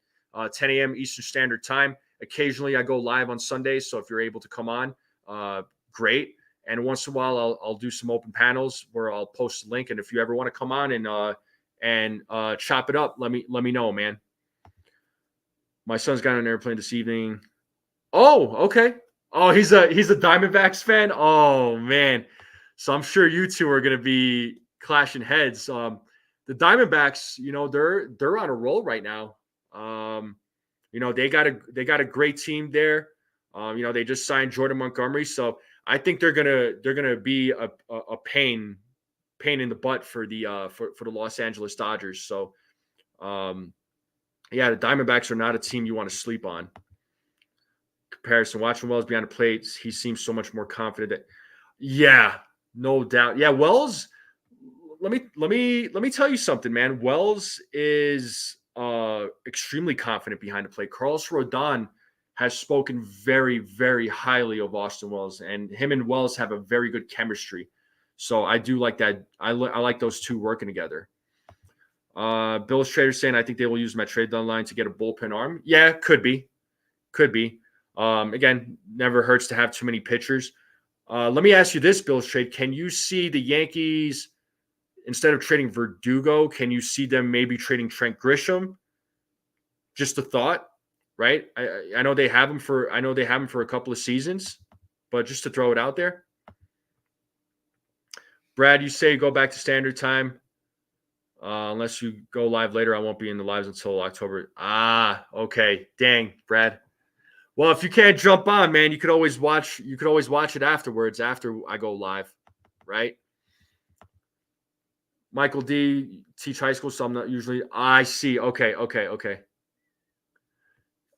10 a.m. Eastern Standard Time. Occasionally, I go live on Sundays. So if you're able to come on, great. And once in a while, I'll do some open panels where I'll post a link. And if you ever want to come on and chop it up, let me know, man. My son's got on an airplane this evening. Oh, okay. Oh, he's a Diamondbacks fan. Oh man. So I'm sure you two are going to be clashing heads. The Diamondbacks, they're on a roll right now. They got a great team there. They just signed Jordan Montgomery, so I think they're gonna be a pain in the butt for the Los Angeles Dodgers. So, the Diamondbacks are not a team you want to sleep on. Comparison, watching Wells behind the plate, he seems so much more confident. Yeah, no doubt. Yeah, Wells. Let me tell you something, man. Wells is extremely confident behind the plate. Carlos Rodon has spoken very, very highly of Austin Wells, and him and Wells have a very good chemistry. So I do like that. I like those two working together. Bill's trader saying I think they will use my trade deadline to get a bullpen arm. Yeah, could be. Again, never hurts to have too many pitchers. Let me ask you this, Bill's trade. Can you see the Yankees, instead of trading Verdugo, can you see them maybe trading Trent Grisham? Just a thought, right? I know they have him for a couple of seasons, but just to throw it out there. Brad, you say go back to standard time. Unless you go live later, I won't be in the lives until October. Okay. Dang, Brad. Well, if you can't jump on, man, you could always watch it afterwards, after I go live, right? Michael D, teach high school, so I'm not usually. I see. Okay.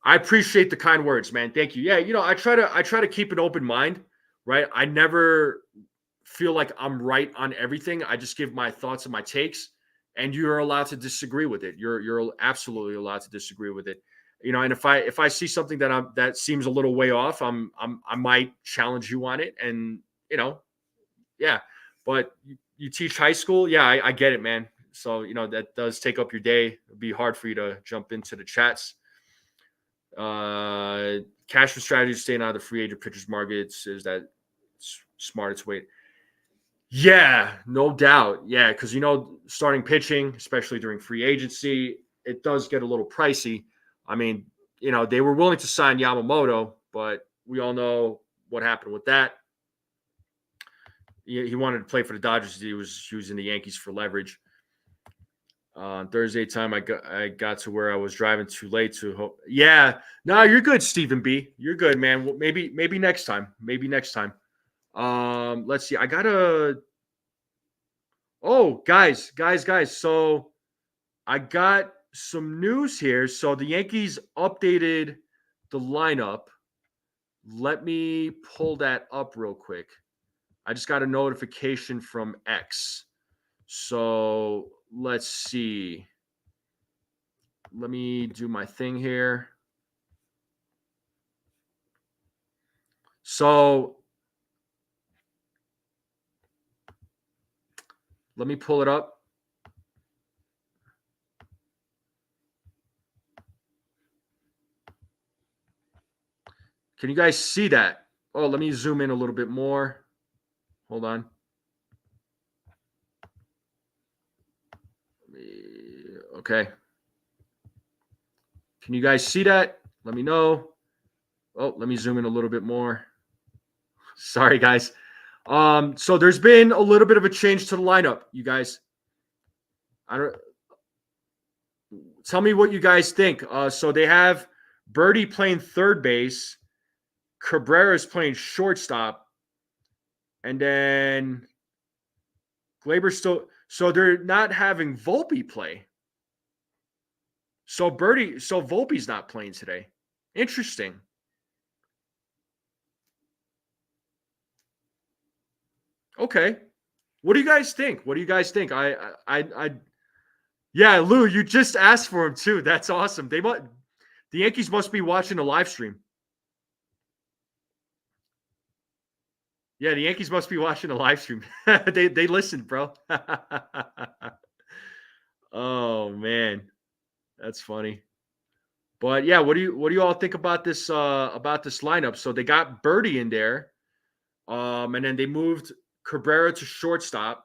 I appreciate the kind words, man. Thank you. Yeah, I try to keep an open mind, right? I never feel like I'm right on everything. I just give my thoughts and my takes. and you're allowed to disagree with it. You're absolutely allowed to disagree with it. And if I see something that seems a little way off, I might challenge you on it, and yeah. But you teach high school, yeah, I get it, man. So that does take up your day. It'd be hard for you to jump into the chats. Cash for strategy, staying out of the free agent pitchers markets is that smartest way. Yeah, no doubt. Yeah, because starting pitching, especially during free agency, it does get a little pricey. I mean, they were willing to sign Yamamoto, but we all know what happened with that. He wanted to play for the Dodgers. He was using the Yankees for leverage. On Thursday time, I got to where I was driving too late to hope. Yeah, no, you're good, Stephen B. You're good, man. Well, maybe next time. Maybe next time. Let's see. I gotta. Oh, guys. So I got some news here. So the Yankees updated the lineup. Let me pull that up real quick. I just got a notification from X. So let's see. Let me do my thing here. So let me pull it up. Can you guys see that? Oh, let me zoom in a little bit more. Hold on. Okay. Can you guys see that? Let me know. Oh, let me zoom in a little bit more. Sorry, guys. So there's been a little bit of a change to the lineup, you guys. Tell me what you guys think. So they have Birdie playing third base, Cabrera's playing shortstop, and then Glaber still. So they're not having Volpe play. So Volpe's not playing today. Interesting. Okay. What do you guys think? Yeah, Lou, you just asked for him too. That's awesome. The Yankees must be watching the live stream. Yeah, the Yankees must be watching the live stream. they listened, bro. Oh man, that's funny. But yeah, what do you all think about this lineup? So they got Birdie in there, and then they moved Cabrera to shortstop.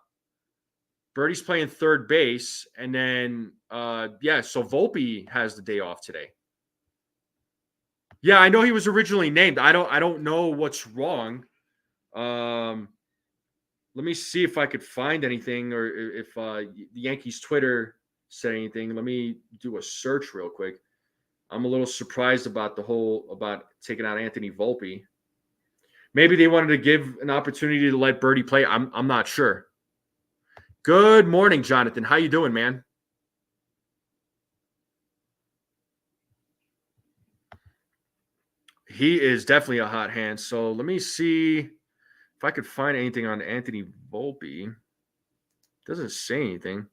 Birdie's playing third base, and then so Volpe has the day off today. Yeah, I know he was originally named. I don't know what's wrong. Let me see if I could find anything, or if the Yankees Twitter said anything. Let me do a search real quick. I'm a little surprised about about taking out Anthony Volpe. Maybe they wanted to give an opportunity to let Birdie play. I'm not sure. Good morning, Jonathan. How you doing, man? He is definitely a hot hand. So let me see if I could find anything on Anthony Volpe. Doesn't say anything.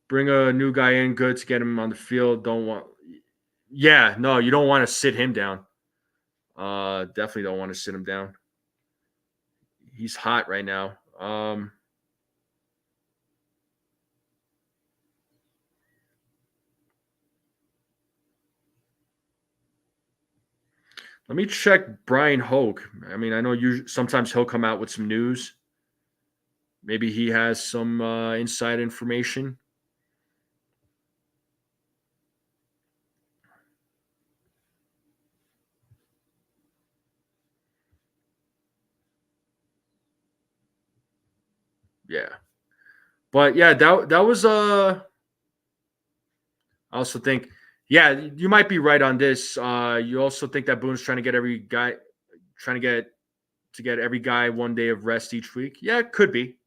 Bring a new guy in, good to get him on the field. Yeah, no, you don't want to sit him down. Definitely don't want to sit him down. He's hot right now. Let me check Brian Hoke. I mean, I know sometimes he'll come out with some news. Maybe he has some inside information. Yeah. But yeah, that was I also think, yeah, you might be right on this. You also think that Boone's trying to get every guy one day of rest each week. Yeah, it could be.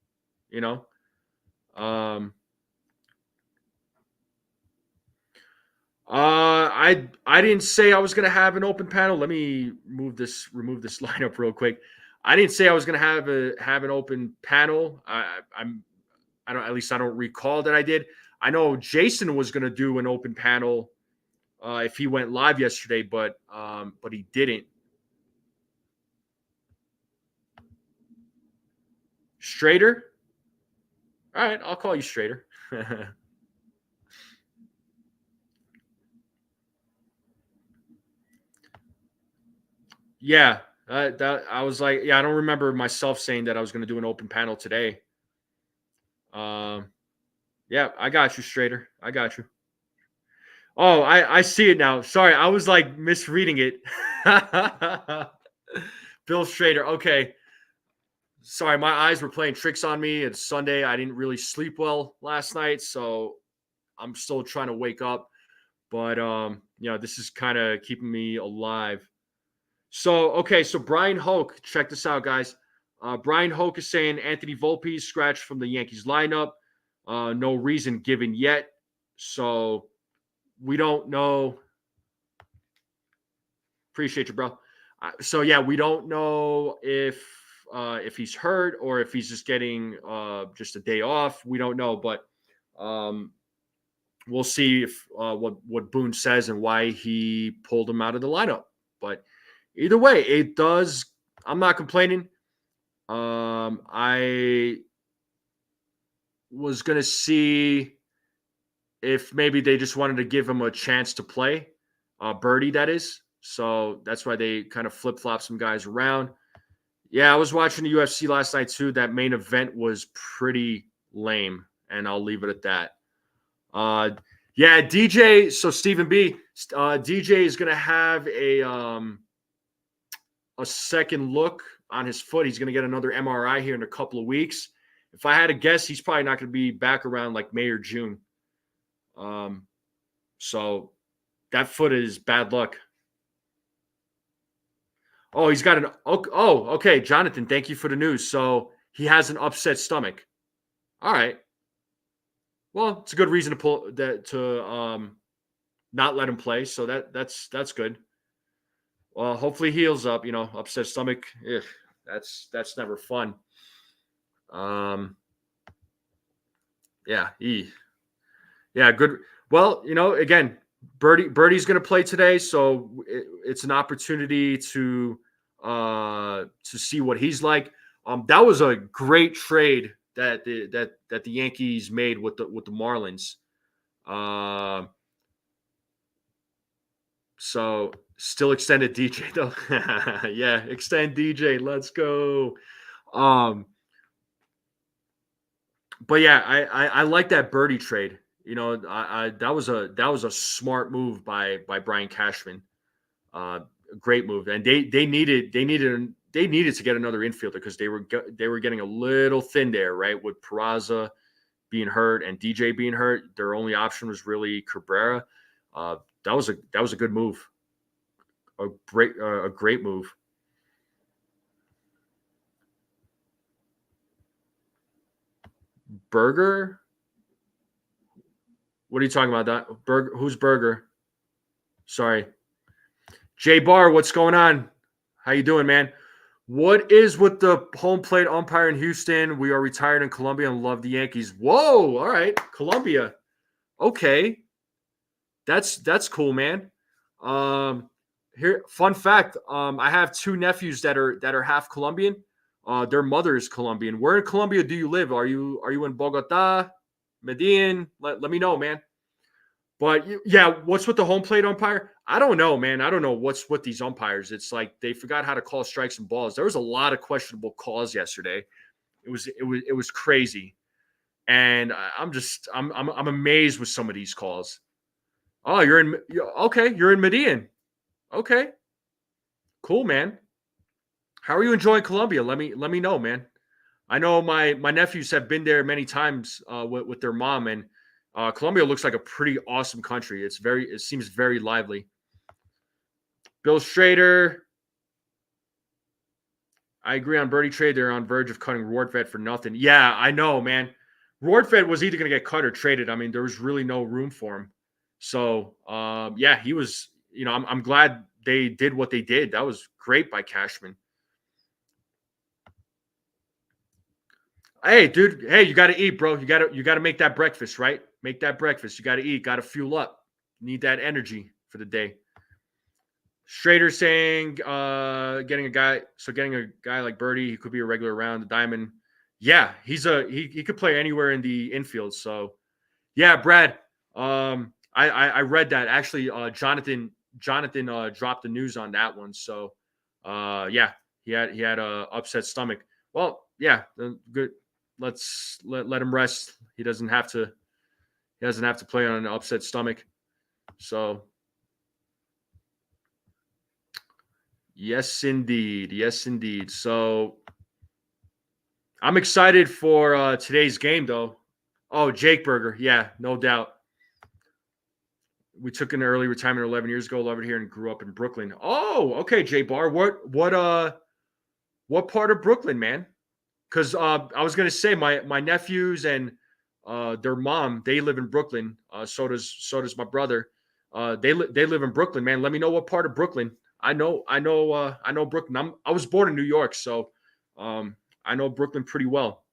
I didn't say I was gonna have an open panel. Let me remove this lineup real quick. I didn't say I was gonna have an open panel. I don't, at least I don't recall that I did. I know Jason was gonna do an open panel if he went live yesterday, but he didn't. Strader? All right, I'll call you Strader. Yeah, I was like, yeah, I don't remember myself saying that I was going to do an open panel today. Yeah, I got you, Strader. I got you. Oh, I see it now. Sorry, I was like misreading it. Bill Strader. Okay. Sorry, my eyes were playing tricks on me. It's Sunday. I didn't really sleep well last night, so I'm still trying to wake up. But this is kind of keeping me alive. So, okay, so Brian Hoke, check this out, guys. Brian Hoke is saying Anthony Volpe scratched from the Yankees lineup. No reason given yet. So we don't know. Appreciate you, bro. So yeah, we don't know if he's hurt or if he's just getting just a day off. We don't know, but we'll see if what Boone says and why he pulled him out of the lineup. But either way, it does. I'm not complaining. I was gonna see if maybe they just wanted to give him a chance to play, Birdie, that is. So that's why they kind of flip flop some guys around. Yeah, I was watching the UFC last night too. That main event was pretty lame, and I'll leave it at that. Yeah, DJ. So Stephen B. DJ is gonna have a second look on his foot. He's gonna get another MRI here in a couple of weeks. If I had to guess, he's probably not gonna be back around like May or June. So that foot is bad luck. Oh, he's got an okay, Jonathan, thank you for the news. So he has an upset stomach. All right. Well, it's a good reason to pull that to not let him play. So that's good. Well, hopefully he heals up. Upset stomach. Ugh, that's never fun. Yeah, yeah, good. Well, again, Birdie's going to play today, so it's an opportunity to see what he's like. That was a great trade that the Yankees made with the Marlins. So still extended DJ though. Yeah, extend DJ. Let's go. But yeah, I like that Birdie trade. That was a smart move by Brian Cashman. Great move, and they needed to get another infielder because they were getting a little thin there, right? With Peraza being hurt and DJ being hurt, their only option was really Cabrera. That was a good move, a great move. Burger? What are you talking about? That Burger? Who's Burger? Sorry. Jay Barr, what's going on? How you doing, man? What is with the home plate umpire in Houston? We are retired in Columbia and love the Yankees. Whoa, all right, Columbia. Okay, that's cool, man. Here, fun fact. I have two nephews that are half Colombian. Their mother is Colombian. Where in Colombia do you live? Are you in Bogota, Medellin? Let me know, man. But yeah, what's with the home plate umpire? I don't know, man. I don't know what's with these umpires. It's like they forgot how to call strikes and balls. There was a lot of questionable calls yesterday. It was crazy, and I'm amazed with some of these calls. Oh, okay. You're in Medellin. Okay, cool, man. How are you enjoying Colombia? Let me know, man. I know my nephews have been there many times with their mom, and Colombia looks like a pretty awesome country. It seems very lively. Bill Schrader, I agree on Birdie trade. They're on verge of cutting Rortvedt for nothing. Yeah, I know, man. Rortvedt was either going to get cut or traded. I mean, there was really no room for him. So yeah, he was. I'm glad they did what they did. That was great by Cashman. Hey, dude. Hey, you got to eat, bro. You got to make that breakfast, right? Make that breakfast. You got to eat. Got to fuel up. Need that energy for the day. Strader saying, getting a guy like Birdie, he could be a regular around the diamond. Yeah, he could play anywhere in the infield. So yeah, Brad. I read that actually. Jonathan dropped the news on that one. So yeah, he had a upset stomach. Well, yeah, good. Let him rest. He doesn't have to. He doesn't have to play on an upset stomach. So yes, indeed. Yes, indeed. So I'm excited for today's game, though. Oh, Jake Berger. Yeah, no doubt. We took an early retirement 11 years ago. Love it here and grew up in Brooklyn. Oh, okay, J Bar. What part of Brooklyn, man? Because I was gonna say my nephews and their mom, they live in Brooklyn. So does my brother. They live in Brooklyn, man. Let me know what part of Brooklyn. I know Brooklyn. I was born in New York, so I know Brooklyn pretty well.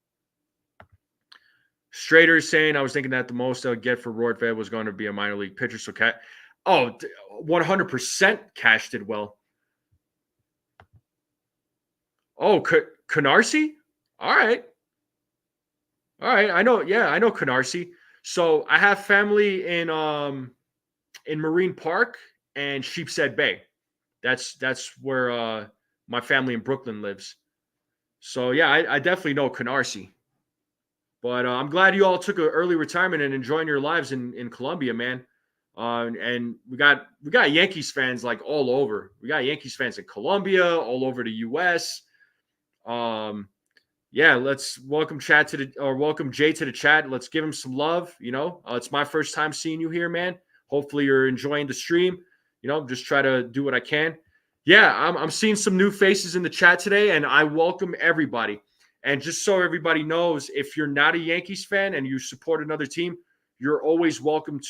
Strader is saying, I was thinking that the most I'll get for Royfed was going to be a minor league pitcher. So, 100% Cash did well. Oh, Canarsie? All right. All right. I know. Yeah, I know Canarsie. So I have family in Marine Park and Sheepshead Bay. That's where my family in Brooklyn lives. So yeah, I definitely know Canarsie. But I'm glad you all took an early retirement and enjoying your lives in Colombia, man. And we got Yankees fans like all over. We got Yankees fans in Colombia, all over the U.S. Yeah, let's welcome Jay to the chat. Let's give him some love. It's my first time seeing you here, man. Hopefully you're enjoying the stream. Just try to do what I can. Yeah, I'm seeing some new faces in the chat today, and I welcome everybody. And just so everybody knows, if you're not a Yankees fan and you support another team, you're always welcome in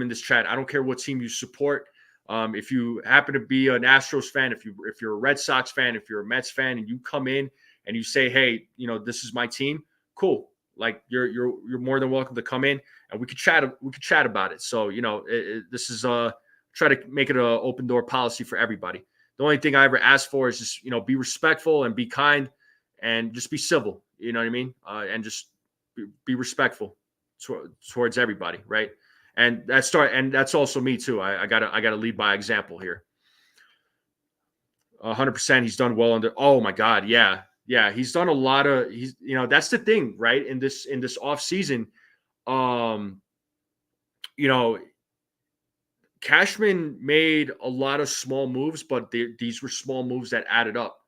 this chat. I don't care what team you support. If you happen to be an Astros fan, if you're a Red Sox fan, if you're a Mets fan, and you come in and you say, "Hey, this is my team," cool. Like you're more than welcome to come in and we could chat. We could chat about it. So this is try to make it an open door policy for everybody. The only thing I ever ask for is just, be respectful and be kind and just be civil. You know what I mean? And just be respectful towards everybody. Right. And that's also me too. I gotta lead by example here. 100%. He's done well under. Oh my God. Yeah. Yeah. He's done a lot of, that's the thing, right? In this off season, Cashman made a lot of small moves, but these were small moves that added up.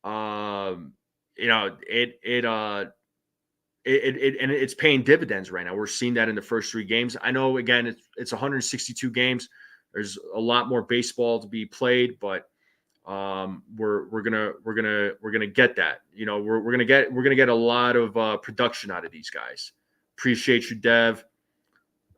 And it's paying dividends right now. We're seeing that in the first 3 games. I know, again, it's 162 games. There's a lot more baseball to be played, but we're gonna get that. We're gonna get a lot of production out of these guys. Appreciate you, Dev.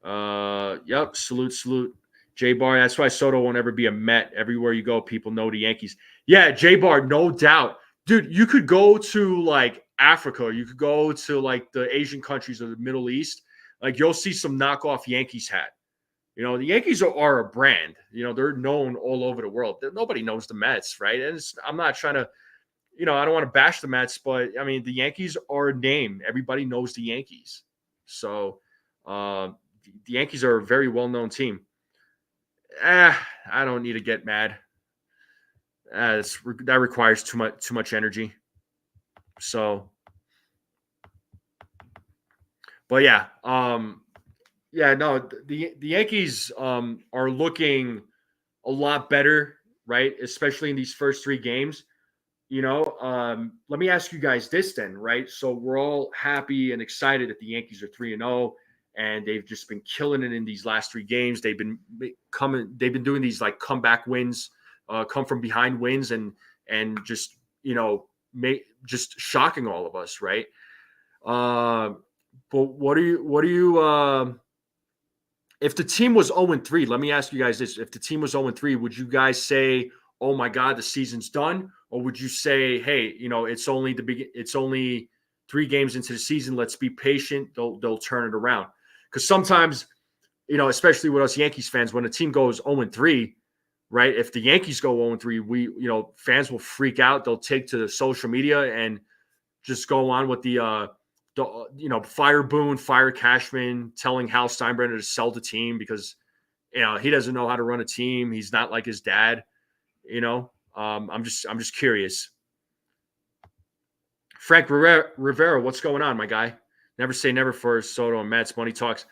Yep, salute. J Bar, that's why Soto won't ever be a Met. Everywhere you go, people know the Yankees. Yeah, J Bar, no doubt. Dude, you could go to like Africa, you could go to like the Asian countries of the Middle East. Like you'll see some knockoff Yankees hat. The Yankees are a brand. They're known all over the world. Nobody knows the Mets, right? And I'm not trying to, I don't want to bash the Mets, but I mean, the Yankees are a name. Everybody knows the Yankees. So the Yankees are a very well-known team. I don't need to get mad. That requires too much energy. So, but yeah, no, the Yankees are looking a lot better, right? Especially in these first 3 games. Let me ask you guys this then, right? So we're all happy and excited that the Yankees are 3-0. And they've just been killing it in these last 3 games. They've been doing these like comeback wins, come from behind wins, and just just shocking all of us, right? But what do you if the team was 0-3, let me ask you guys this. If the team was 0-3, would you guys say, "Oh my God, the season's done," or would you say, "Hey, it's only 3 games into the season. Let's be patient. They'll turn it around." Because sometimes, especially with us Yankees fans, when a team goes 0-3, right? If the Yankees go 0-3, fans will freak out. They'll take to the social media and just go on with fire Boone, fire Cashman, telling Hal Steinbrenner to sell the team because he doesn't know how to run a team. He's not like his dad. I'm just curious. Frank Rivera, what's going on, my guy? Never say never for Soto and Mets. Money talks.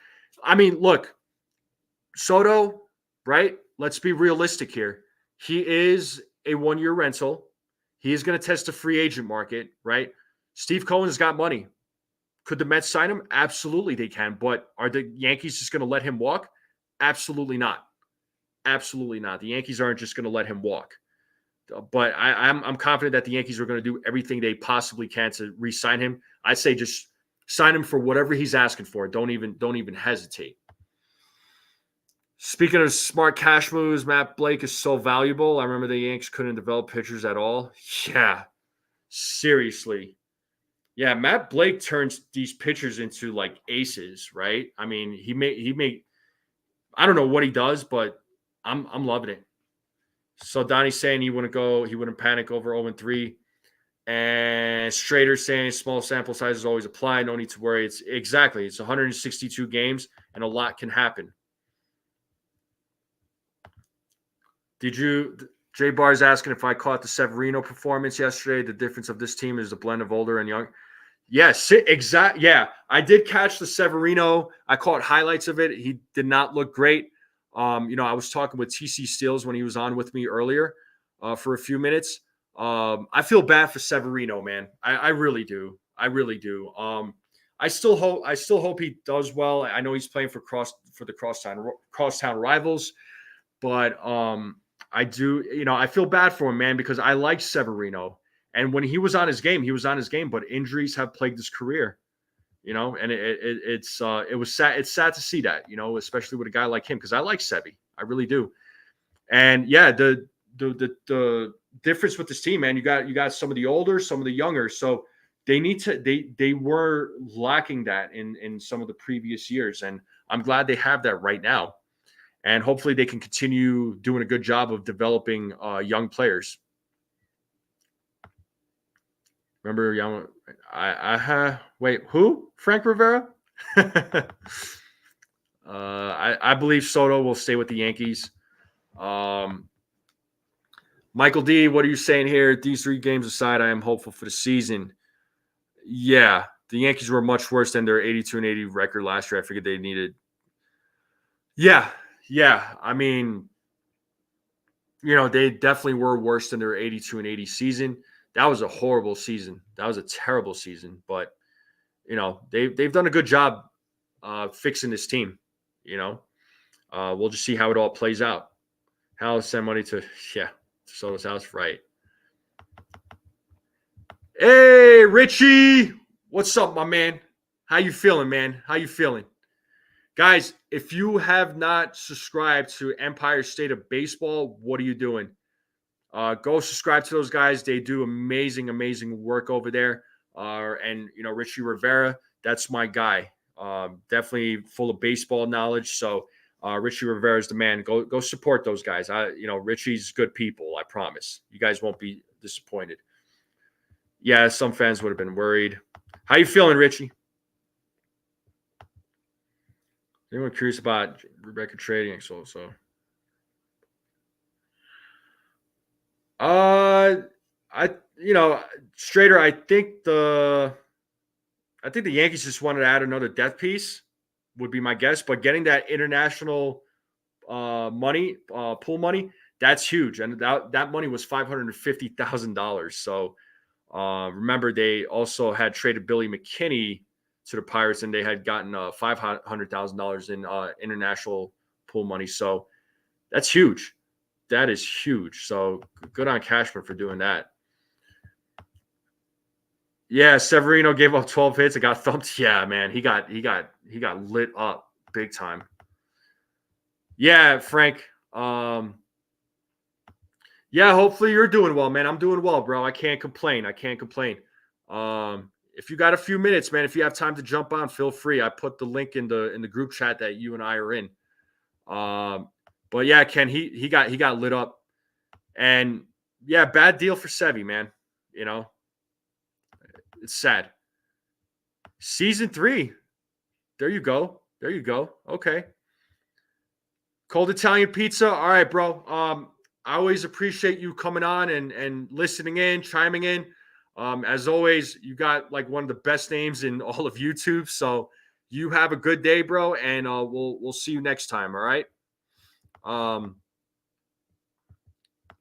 I mean, look, Soto, right? Let's be realistic here. He is a 1-year rental. He is going to test the free agent market, right? Steve Cohen's got money. Could the Mets sign him? Absolutely, they can. But are the Yankees just going to let him walk? Absolutely not. Absolutely not. The Yankees aren't just going to let him walk. But I'm confident that the Yankees are going to do everything they possibly can to re-sign him. I say just sign him for whatever he's asking for. Don't even hesitate. Speaking of smart cash moves, Matt Blake is so valuable. I remember the Yanks couldn't develop pitchers at all. Yeah, seriously. Yeah, Matt Blake turns these pitchers into like aces, right? I mean, he may I don't know what he does, but I'm loving it. So Donnie's saying he wouldn't panic over 0-3. And Strader saying small sample sizes always apply. No need to worry. It's 162 games and a lot can happen. Jay Barr's asking if I caught the Severino performance yesterday. The difference of this team is the blend of older and young. Yes, exactly. Yeah, I did catch the Severino. I caught highlights of it. He did not look great. I was talking with TC Steels when he was on with me earlier for a few minutes. I feel bad for Severino, man. I really do. I really do. I still hope he does well. I know he's playing for the crosstown rivals, but I do. I feel bad for him, man, because I like Severino. And when he was on his game, but injuries have plagued his career, and it's sad. It's sad to see that, especially with a guy like him, because I like Sevy. I really do. And yeah, the difference with this team, man, you got some of the older, some of the younger. So they were lacking that in some of the previous years. And I'm glad they have that right now. And hopefully they can continue doing a good job of developing young players. Remember, wait, who? Frank Rivera? I believe Soto will stay with the Yankees. Michael D, what are you saying here? These 3 games aside, I am hopeful for the season. Yeah, the Yankees were much worse than their 82-80 record last year. I figured they needed. Yeah. I mean, they definitely were worse than their 82-80 season. That was a horrible season. That was a terrible season. But they've done a good job fixing this team. We'll just see how it all plays out. How send money to Soto's house, right? Hey, Richie, what's up, my man? How you feeling, man? How you feeling? Guys, if you have not subscribed to Empire State of Baseball, what are you doing? Go subscribe to those guys. They do amazing work over there. And Richie Rivera, that's my guy. Definitely full of baseball knowledge. So Richie Rivera is the man. Go support those guys. Richie's good people. I promise. You guys won't be disappointed. Yeah, some fans would have been worried. How you feeling, Richie? Anyone curious about Rebecca trading? So. Strader, I think the Yankees just wanted to add another death piece, would be my guess. But getting that international money, pool money, that's huge, and that money was $550,000. So remember, they also had traded Billy McKinney to the Pirates, and they had gotten $500,000 in international pool money. So that's huge. That is huge. So good on Cashman for doing that. Yeah, Severino gave up 12 hits. It got thumped. Yeah, man, he got lit up big time. Yeah, Frank. Yeah, hopefully you're doing well, man. I'm doing well, bro. I can't complain. If you got a few minutes, man, if you have time to jump on, feel free. I put the link in the group chat that you and I are in. But yeah, Ken, he got lit up, and yeah, bad deal for Sevy, man. You know, it's sad. Season 3. There you go. Okay. Cold Italian pizza. All right, bro. I always appreciate you coming on and listening in, chiming in. As always, you got like one of the best names in all of YouTube. So you have a good day, bro, and we'll see you next time. All right.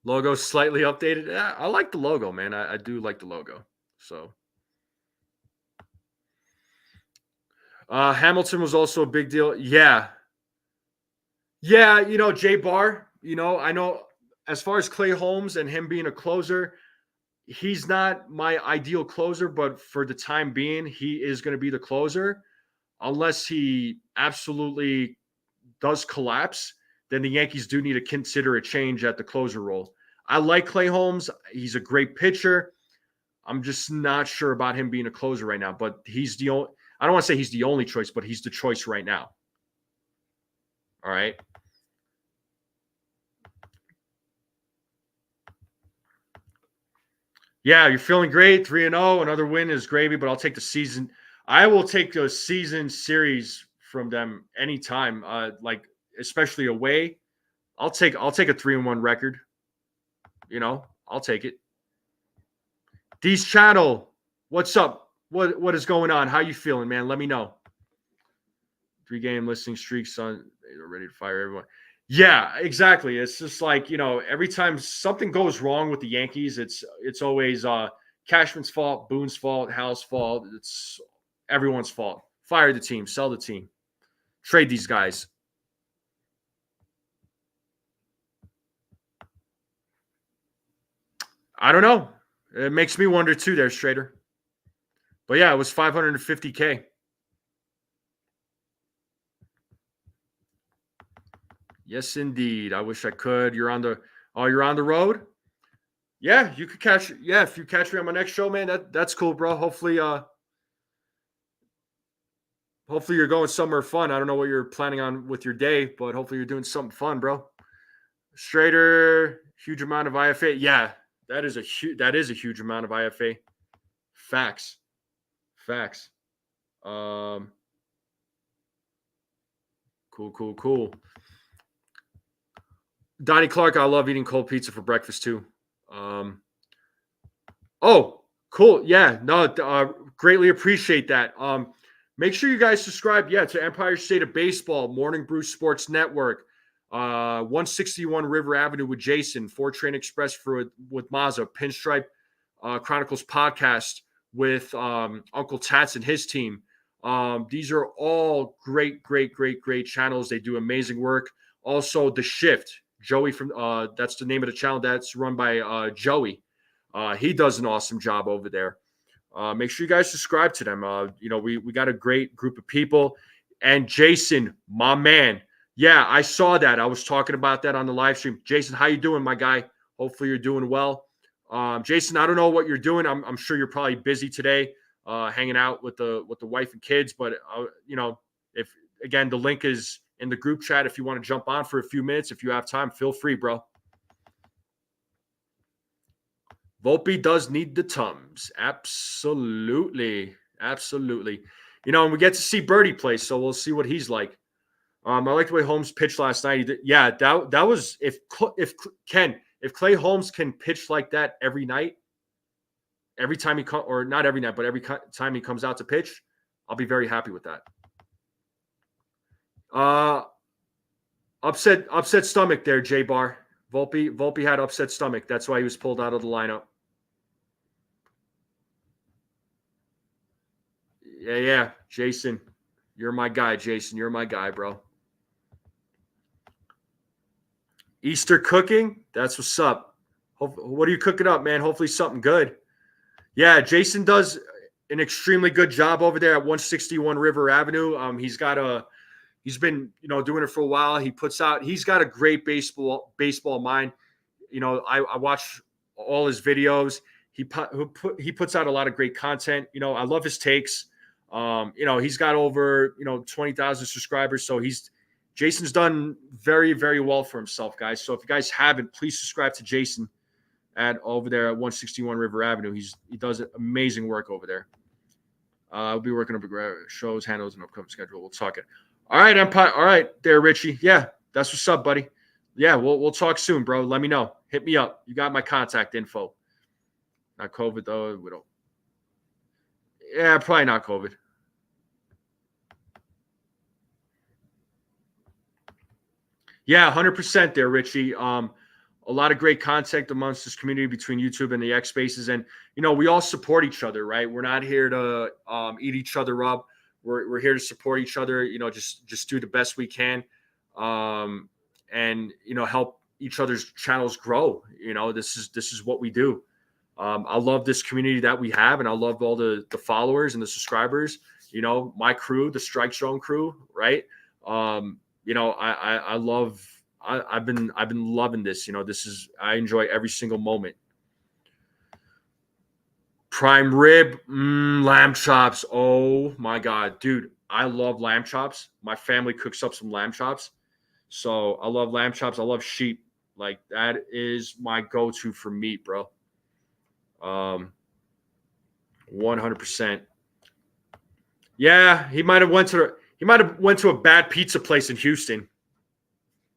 Logo slightly updated. Yeah, I like the logo, man. I do like the logo. So Hamilton was also a big deal. Yeah. Yeah, Jay Barr, I know as far as Clay Holmes and him being a closer, he's not my ideal closer, but for the time being, he is going to be the closer. Unless he absolutely does collapse, then the Yankees do need to consider a change at the closer role. I like Clay Holmes. He's a great pitcher. I'm just not sure about him being a closer right now, but he's the only, I don't want to say he's the only choice, but he's the choice right now. All right. Yeah, you're feeling great. 3-0. Another win is gravy, but I'll take the season. I will take the season series from them anytime. Like especially away. I'll take a 3-1 record. I'll take it. Dee's channel, what's up? What is going on? How you feeling, man? Let me know. 3-game listing streaks on. They're ready to fire everyone. Yeah, exactly. It's just like, every time something goes wrong with the Yankees, it's always Cashman's fault, Boone's fault, Hal's fault. It's everyone's fault. Fire the team, sell the team, trade these guys. I don't know. It makes me wonder too there, Strader. But yeah, it was $550K. Yes, indeed. I wish I could. You're on the road? Yeah, you could catch. Yeah, if you catch me on my next show, man, that's cool, bro. Hopefully you're going somewhere fun. I don't know what you're planning on with your day, but hopefully you're doing something fun, bro. Strader, huge amount of IFA. Yeah, that is a huge amount of IFA. Facts. Cool. Donnie Clark, I love eating cold pizza for breakfast too. Oh, cool. Yeah, no, greatly appreciate that. Make sure you guys subscribe, to Empire State of Baseball, Morning Brew Sports Network, 161 River Avenue with Jason, 4 Train Express with Mazza, Pinstripe Chronicles podcast with Uncle Tats and his team. These are all great channels. They do amazing work. Also, The Shift, Joey from that's the name of the channel that's run by Joey. He does an awesome job over there. Make sure you guys subscribe to them. We got a great group of people. And Jason, my man. Yeah, I saw that. I was talking about that on the live stream. Jason, how you doing, my guy? Hopefully you're doing well. Jason, I don't know what you're doing. I'm sure you're probably busy today, hanging out with the wife and kids. But if again, the link is in the group chat. If you want to jump on for a few minutes, if you have time, feel free, bro. Volpe does need the Tums. Absolutely. And we get to see Birdie play, so we'll see what he's like. I like the way Holmes pitched last night. That was if Clay Holmes can pitch like that every night, every time he comes, or not every night, but every time he comes out to pitch, I'll be very happy with that. Upset stomach there, J Bar. Volpe had upset stomach. That's why he was pulled out of the lineup. Yeah. Jason, you're my guy. Jason, you're my guy, bro. Easter cooking? That's what's up. What are you cooking up, man? Hopefully something good. Yeah, Jason does. an extremely good job over there at 161 River Avenue. He's been, doing it for a while. He's got a great baseball mind. I watch all his videos. He puts out a lot of great content. I love his takes. He's got over, 20,000 subscribers. So Jason's done very, very well for himself, guys. So if you guys haven't, please subscribe to Jason over there at 161 River Avenue. He does amazing work over there. I'll be working up shows, handles, and upcoming schedule. We'll talk it. All right, Empire. All right, there, Richie. Yeah, that's what's up, buddy. Yeah, we'll talk soon, bro. Let me know. Hit me up. You got my contact info. Not COVID though. We don't. Yeah, probably not COVID. Yeah, 100% there, Richie. A lot of great content amongst this community between YouTube and the X Spaces, and we all support each other, right? We're not here to eat each other up. We're here to support each other. Just do the best we can, and help each other's channels grow. This is what we do. I love this community that we have, and I love all the followers and the subscribers. My crew, the Strike Zone crew, right? I've been loving this. I enjoy every single moment. Prime rib, lamb chops. Oh my God, dude. I love lamb chops. My family cooks up some lamb chops. So I love lamb chops. I love sheep. Like that is my go-to for meat, bro. 100%. Yeah, he might have went to a bad pizza place in Houston.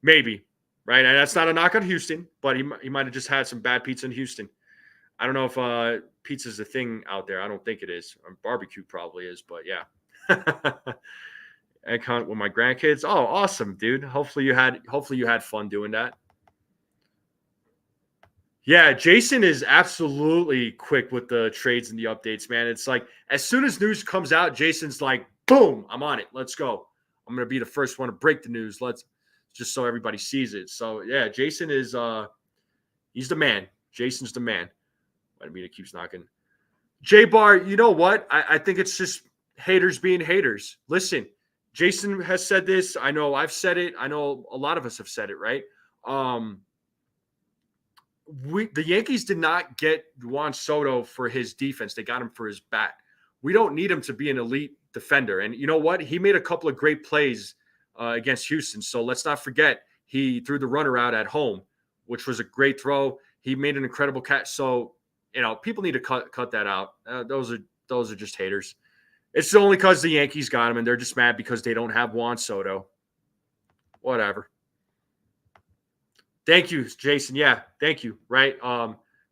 Maybe, right? And that's not a knock on Houston, but he might have just had some bad pizza in Houston. I don't know if pizza's a thing out there. I don't think it is. Barbecue probably is, but yeah. Egg hunt with my grandkids. Oh, awesome, dude. Hopefully you had fun doing that. Yeah, Jason is absolutely quick with the trades and the updates, man. It's like as soon as news comes out, Jason's like, boom, I'm on it. Let's go. I'm going to be the first one to break the news. Just so everybody sees it. So, yeah, Jason is he's the man. Jason's the man. I mean, it keeps knocking. J-Bar, you know what? I think it's just haters being haters. Listen, Jason has said this. I know I've said it. I know a lot of us have said it, right? The Yankees did not get Juan Soto for his defense. They got him for his bat. We don't need him to be an elite defender. And you know what? He made a couple of great plays against Houston. So let's not forget he threw the runner out at home, which was a great throw. He made an incredible catch. So, people need to cut that out. Those are just haters. It's only because the Yankees got him and they're just mad because they don't have Juan Soto. Whatever. Thank you, Jason. Yeah, thank you. Right.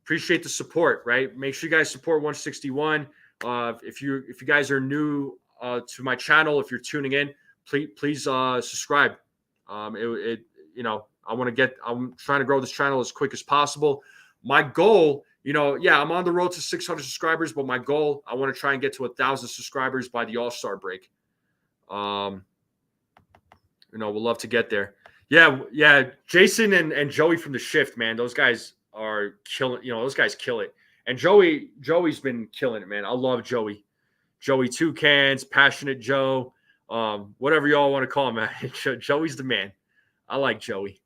Appreciate the support, right? Make sure you guys support 161. If you guys are new to my channel, if you're tuning in, please subscribe. I'm trying to grow this channel as quick as possible. My goal, I'm on the road to 600 subscribers, but my goal, I want to try and get to 1,000 subscribers by the All-Star break. We'll love to get there. Yeah. Jason and Joey from the Shift, man, those guys are killing. Those guys kill it. And Joey's been killing it, man. I love Joey. Joey Toucans, Passionate Joe, whatever y'all want to call him, man. Joey's the man. I like Joey.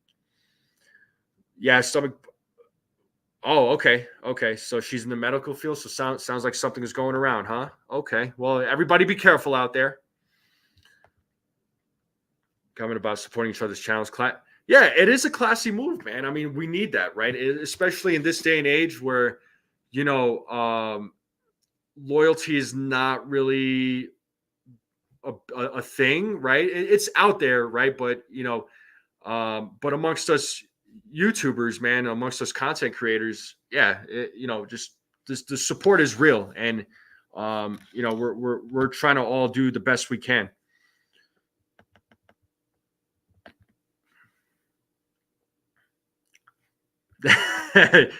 Yeah, stomach. Oh, okay. So she's in the medical field. So sounds like something is going around, huh? Okay. Well, everybody be careful out there. Coming about supporting each other's channels. Yeah, it is a classy move, man. I mean, we need that, right? Especially in this day and age where, loyalty is not really a thing, right? It's out there, right? But, but amongst us YouTubers, man, amongst us content creators, yeah, just the support is real. And, we're trying to all do the best we can.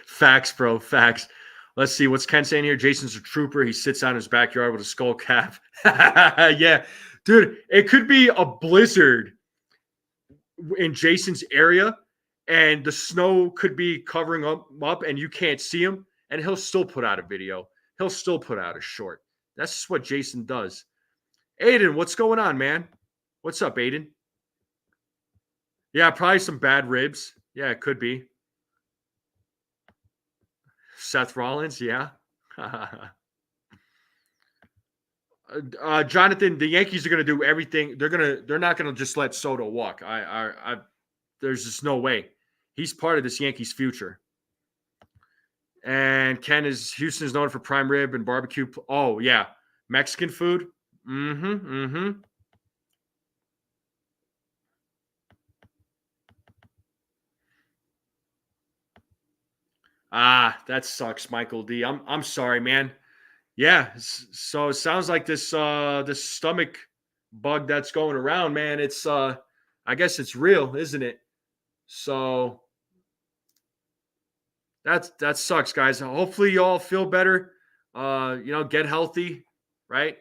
Facts, bro. Facts. Let's see. What's Ken saying here? Jason's a trooper. He sits out in his backyard with a skull cap. Yeah. Dude, it could be a blizzard in Jason's area, and the snow could be covering up and you can't see him, and he'll still put out a video. He'll still put out a short. That's just what Jason does. Aiden, what's going on, man? What's up, Aiden? Yeah, probably some bad ribs. Yeah, it could be. Seth Rollins, yeah. Jonathan, the Yankees are going to do everything. They're not going to just let Soto walk. There's just no way. He's part of this Yankees future. And Ken is Houston is known for prime rib and barbecue. Oh yeah, Mexican food. Mm-hmm. Ah, that sucks, Michael D. I'm sorry, man. Yeah, so it sounds like this stomach bug that's going around, man. It's I guess it's real, isn't it? So that sucks, guys. Hopefully you all feel better. Get healthy, right?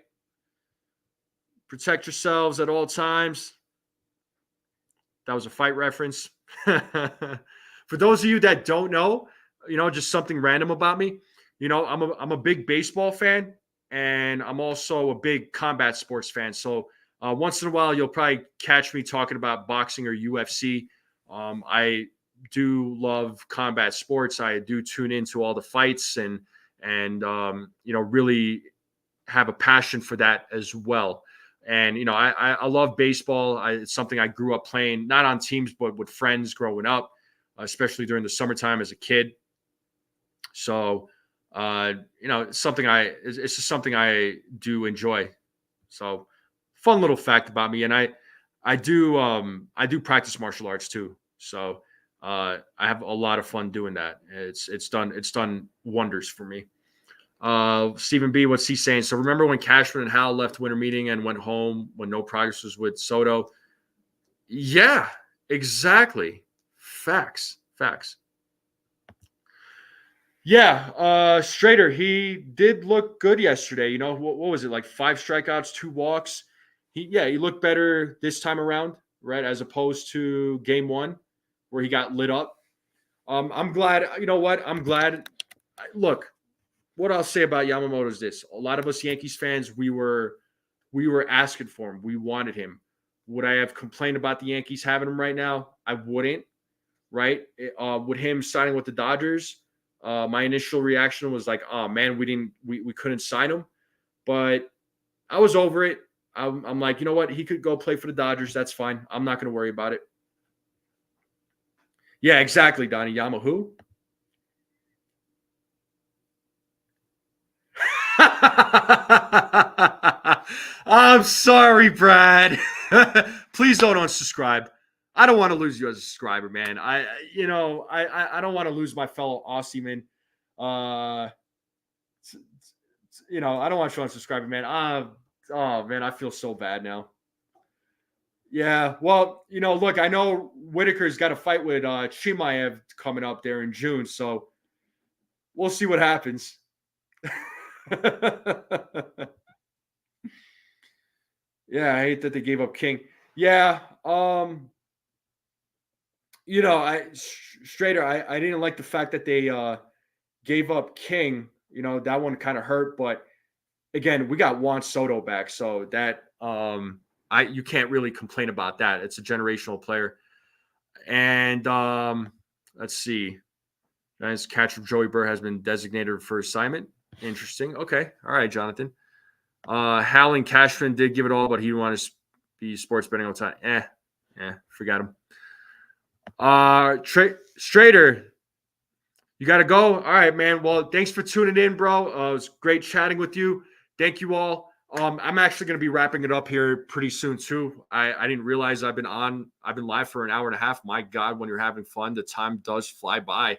Protect yourselves at all times. That was a fight reference. For those of you that don't know, just something random about me. I'm a big baseball fan, and I'm also a big combat sports fan. So once in a while, you'll probably catch me talking about boxing or UFC. I do love combat sports. I do tune into all the fights and really have a passion for that as well. And I love baseball. It's something I grew up playing, not on teams, but with friends growing up, especially during the summertime as a kid. So, it's just something I do enjoy. So, fun little fact about me, and I do practice martial arts too. So, I have a lot of fun doing that. It's done wonders for me. Stephen B, what's he saying? So remember when Cashman and Hal left winter meeting and went home when no progress was with Soto? Yeah, exactly. Facts. Yeah, Strader, he did look good yesterday. What was it, like 5 strikeouts, 2 walks? He looked better this time around, right, as opposed to game 1 where he got lit up. I'm glad. You know what? I'm glad. Look, what I'll say about Yamamoto is this: a lot of us Yankees fans, we were asking for him. We wanted him. Would I have complained about the Yankees having him right now? I wouldn't. Right? With him signing with the Dodgers, my initial reaction was like, "Oh man, we couldn't sign him." But I was over it. I'm like, you know what? He could go play for the Dodgers. That's fine. I'm not going to worry about it. Yeah, exactly, Donnie Yama. Who? I'm sorry, Brad. Please don't unsubscribe. I don't want to lose you as a subscriber, man. I don't want to lose my fellow Aussie man. I don't want you unsubscribing, man. Oh man, I feel so bad now. Yeah, well, look, I know Whitaker's got a fight with Chimaev coming up there in June, so we'll see what happens. Yeah, I hate that they gave up King. Yeah, Strader, I didn't like the fact that they gave up King. That one kind of hurt, but again, we got Juan Soto back, so that you can't really complain about that. It's a generational player. And let's see. Nice catcher Joey Burr has been designated for assignment. Interesting. Okay. All right, Jonathan. Hal and Cashman did give it all, but he wanted to be sports betting all the time. Forgot him. Strader, you got to go. All right, man. Well, thanks for tuning in, bro. It was great chatting with you. Thank you all. I'm actually going to be wrapping it up here pretty soon too. I didn't realize I've been live for an hour and a half. My God, when you're having fun, the time does fly by.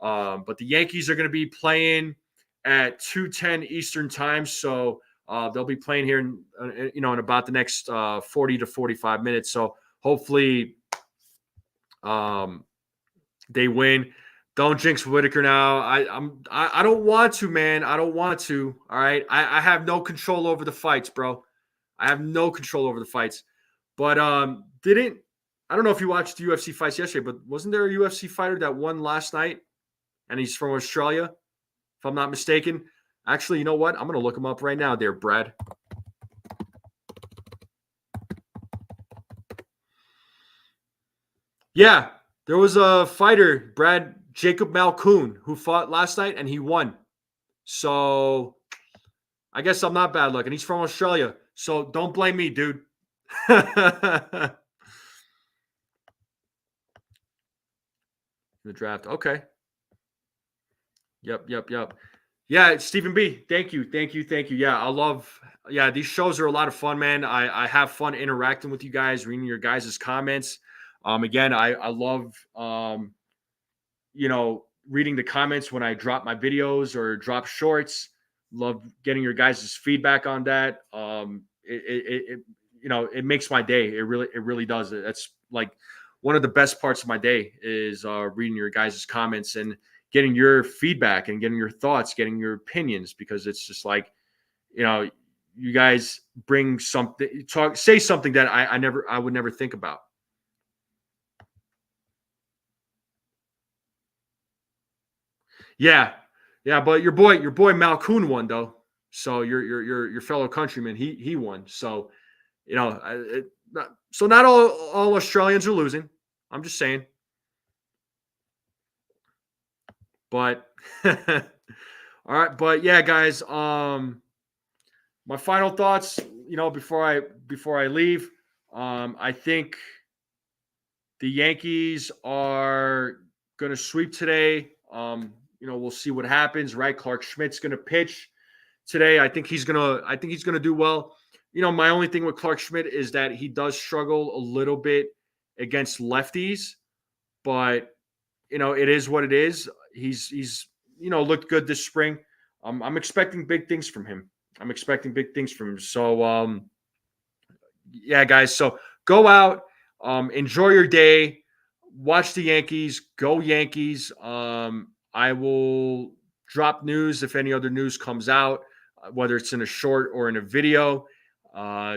But the Yankees are going to be playing at 2:10 Eastern time, so they'll be playing here in about the next 40 to 45 minutes. So hopefully they win. Don't jinx Whitaker now. I don't want to, man. I don't want to. All right. I have no control over the fights, bro. I have no control over the fights. But I don't know if you watched the UFC fights yesterday, but wasn't there a UFC fighter that won last night? And he's from Australia, if I'm not mistaken. Actually, you know what? I'm going to look him up right now there, Brad. Yeah, there was a fighter, Jacob Malkoon, who fought last night, and he won. So I guess I'm not bad luck. And he's from Australia. So don't blame me, dude. The draft. Okay. Yep. Yeah, Stephen B. Thank you. Yeah, these shows are a lot of fun, man. I have fun interacting with you guys, reading your guys' comments. Again, I love reading the comments when I drop my videos or drop shorts. Love getting your guys' feedback on that. It makes my day. It really does. That's like one of the best parts of my day is reading your guys' comments and getting your feedback and getting your thoughts, getting your opinions, because it's just like, you guys bring something, say something that I would never think about. Yeah, but your boy Malkoon won though. So your fellow countryman, he won. So not all Australians are losing. I'm just saying. But all right, but yeah, guys. My final thoughts. Before I leave, I think the Yankees are going to sweep today. We'll see what happens. Right, Clark Schmidt's going to pitch today. I think he's gonna do well. My only thing with Clark Schmidt is that he does struggle a little bit against lefties, but it is what it is. He's looked good this spring. I'm expecting big things from him. So yeah, guys. So go out, enjoy your day, watch the Yankees, go Yankees. I will drop news if any other news comes out, whether it's in a short or in a video.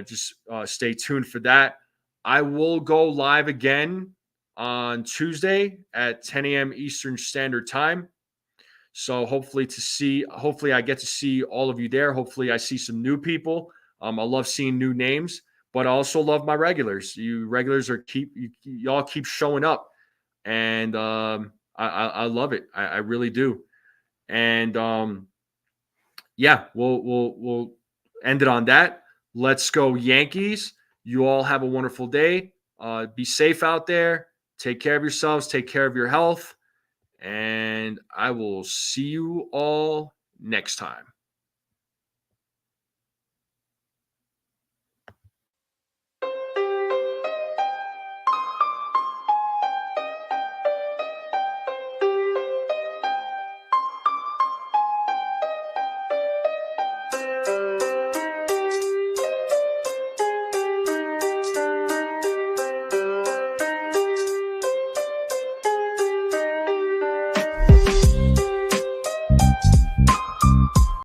Just stay tuned for that. I will go live again on Tuesday at 10 a.m. Eastern Standard Time. So hopefully I get to see all of you there. Hopefully I see some new people. I love seeing new names, but I also love my regulars. You regulars y'all keep showing up, and I love it. I really do. And yeah, we'll end it on that. Let's go Yankees. You all have a wonderful day. Be safe out there. Take care of yourselves. Take care of your health. And I will see you all next time.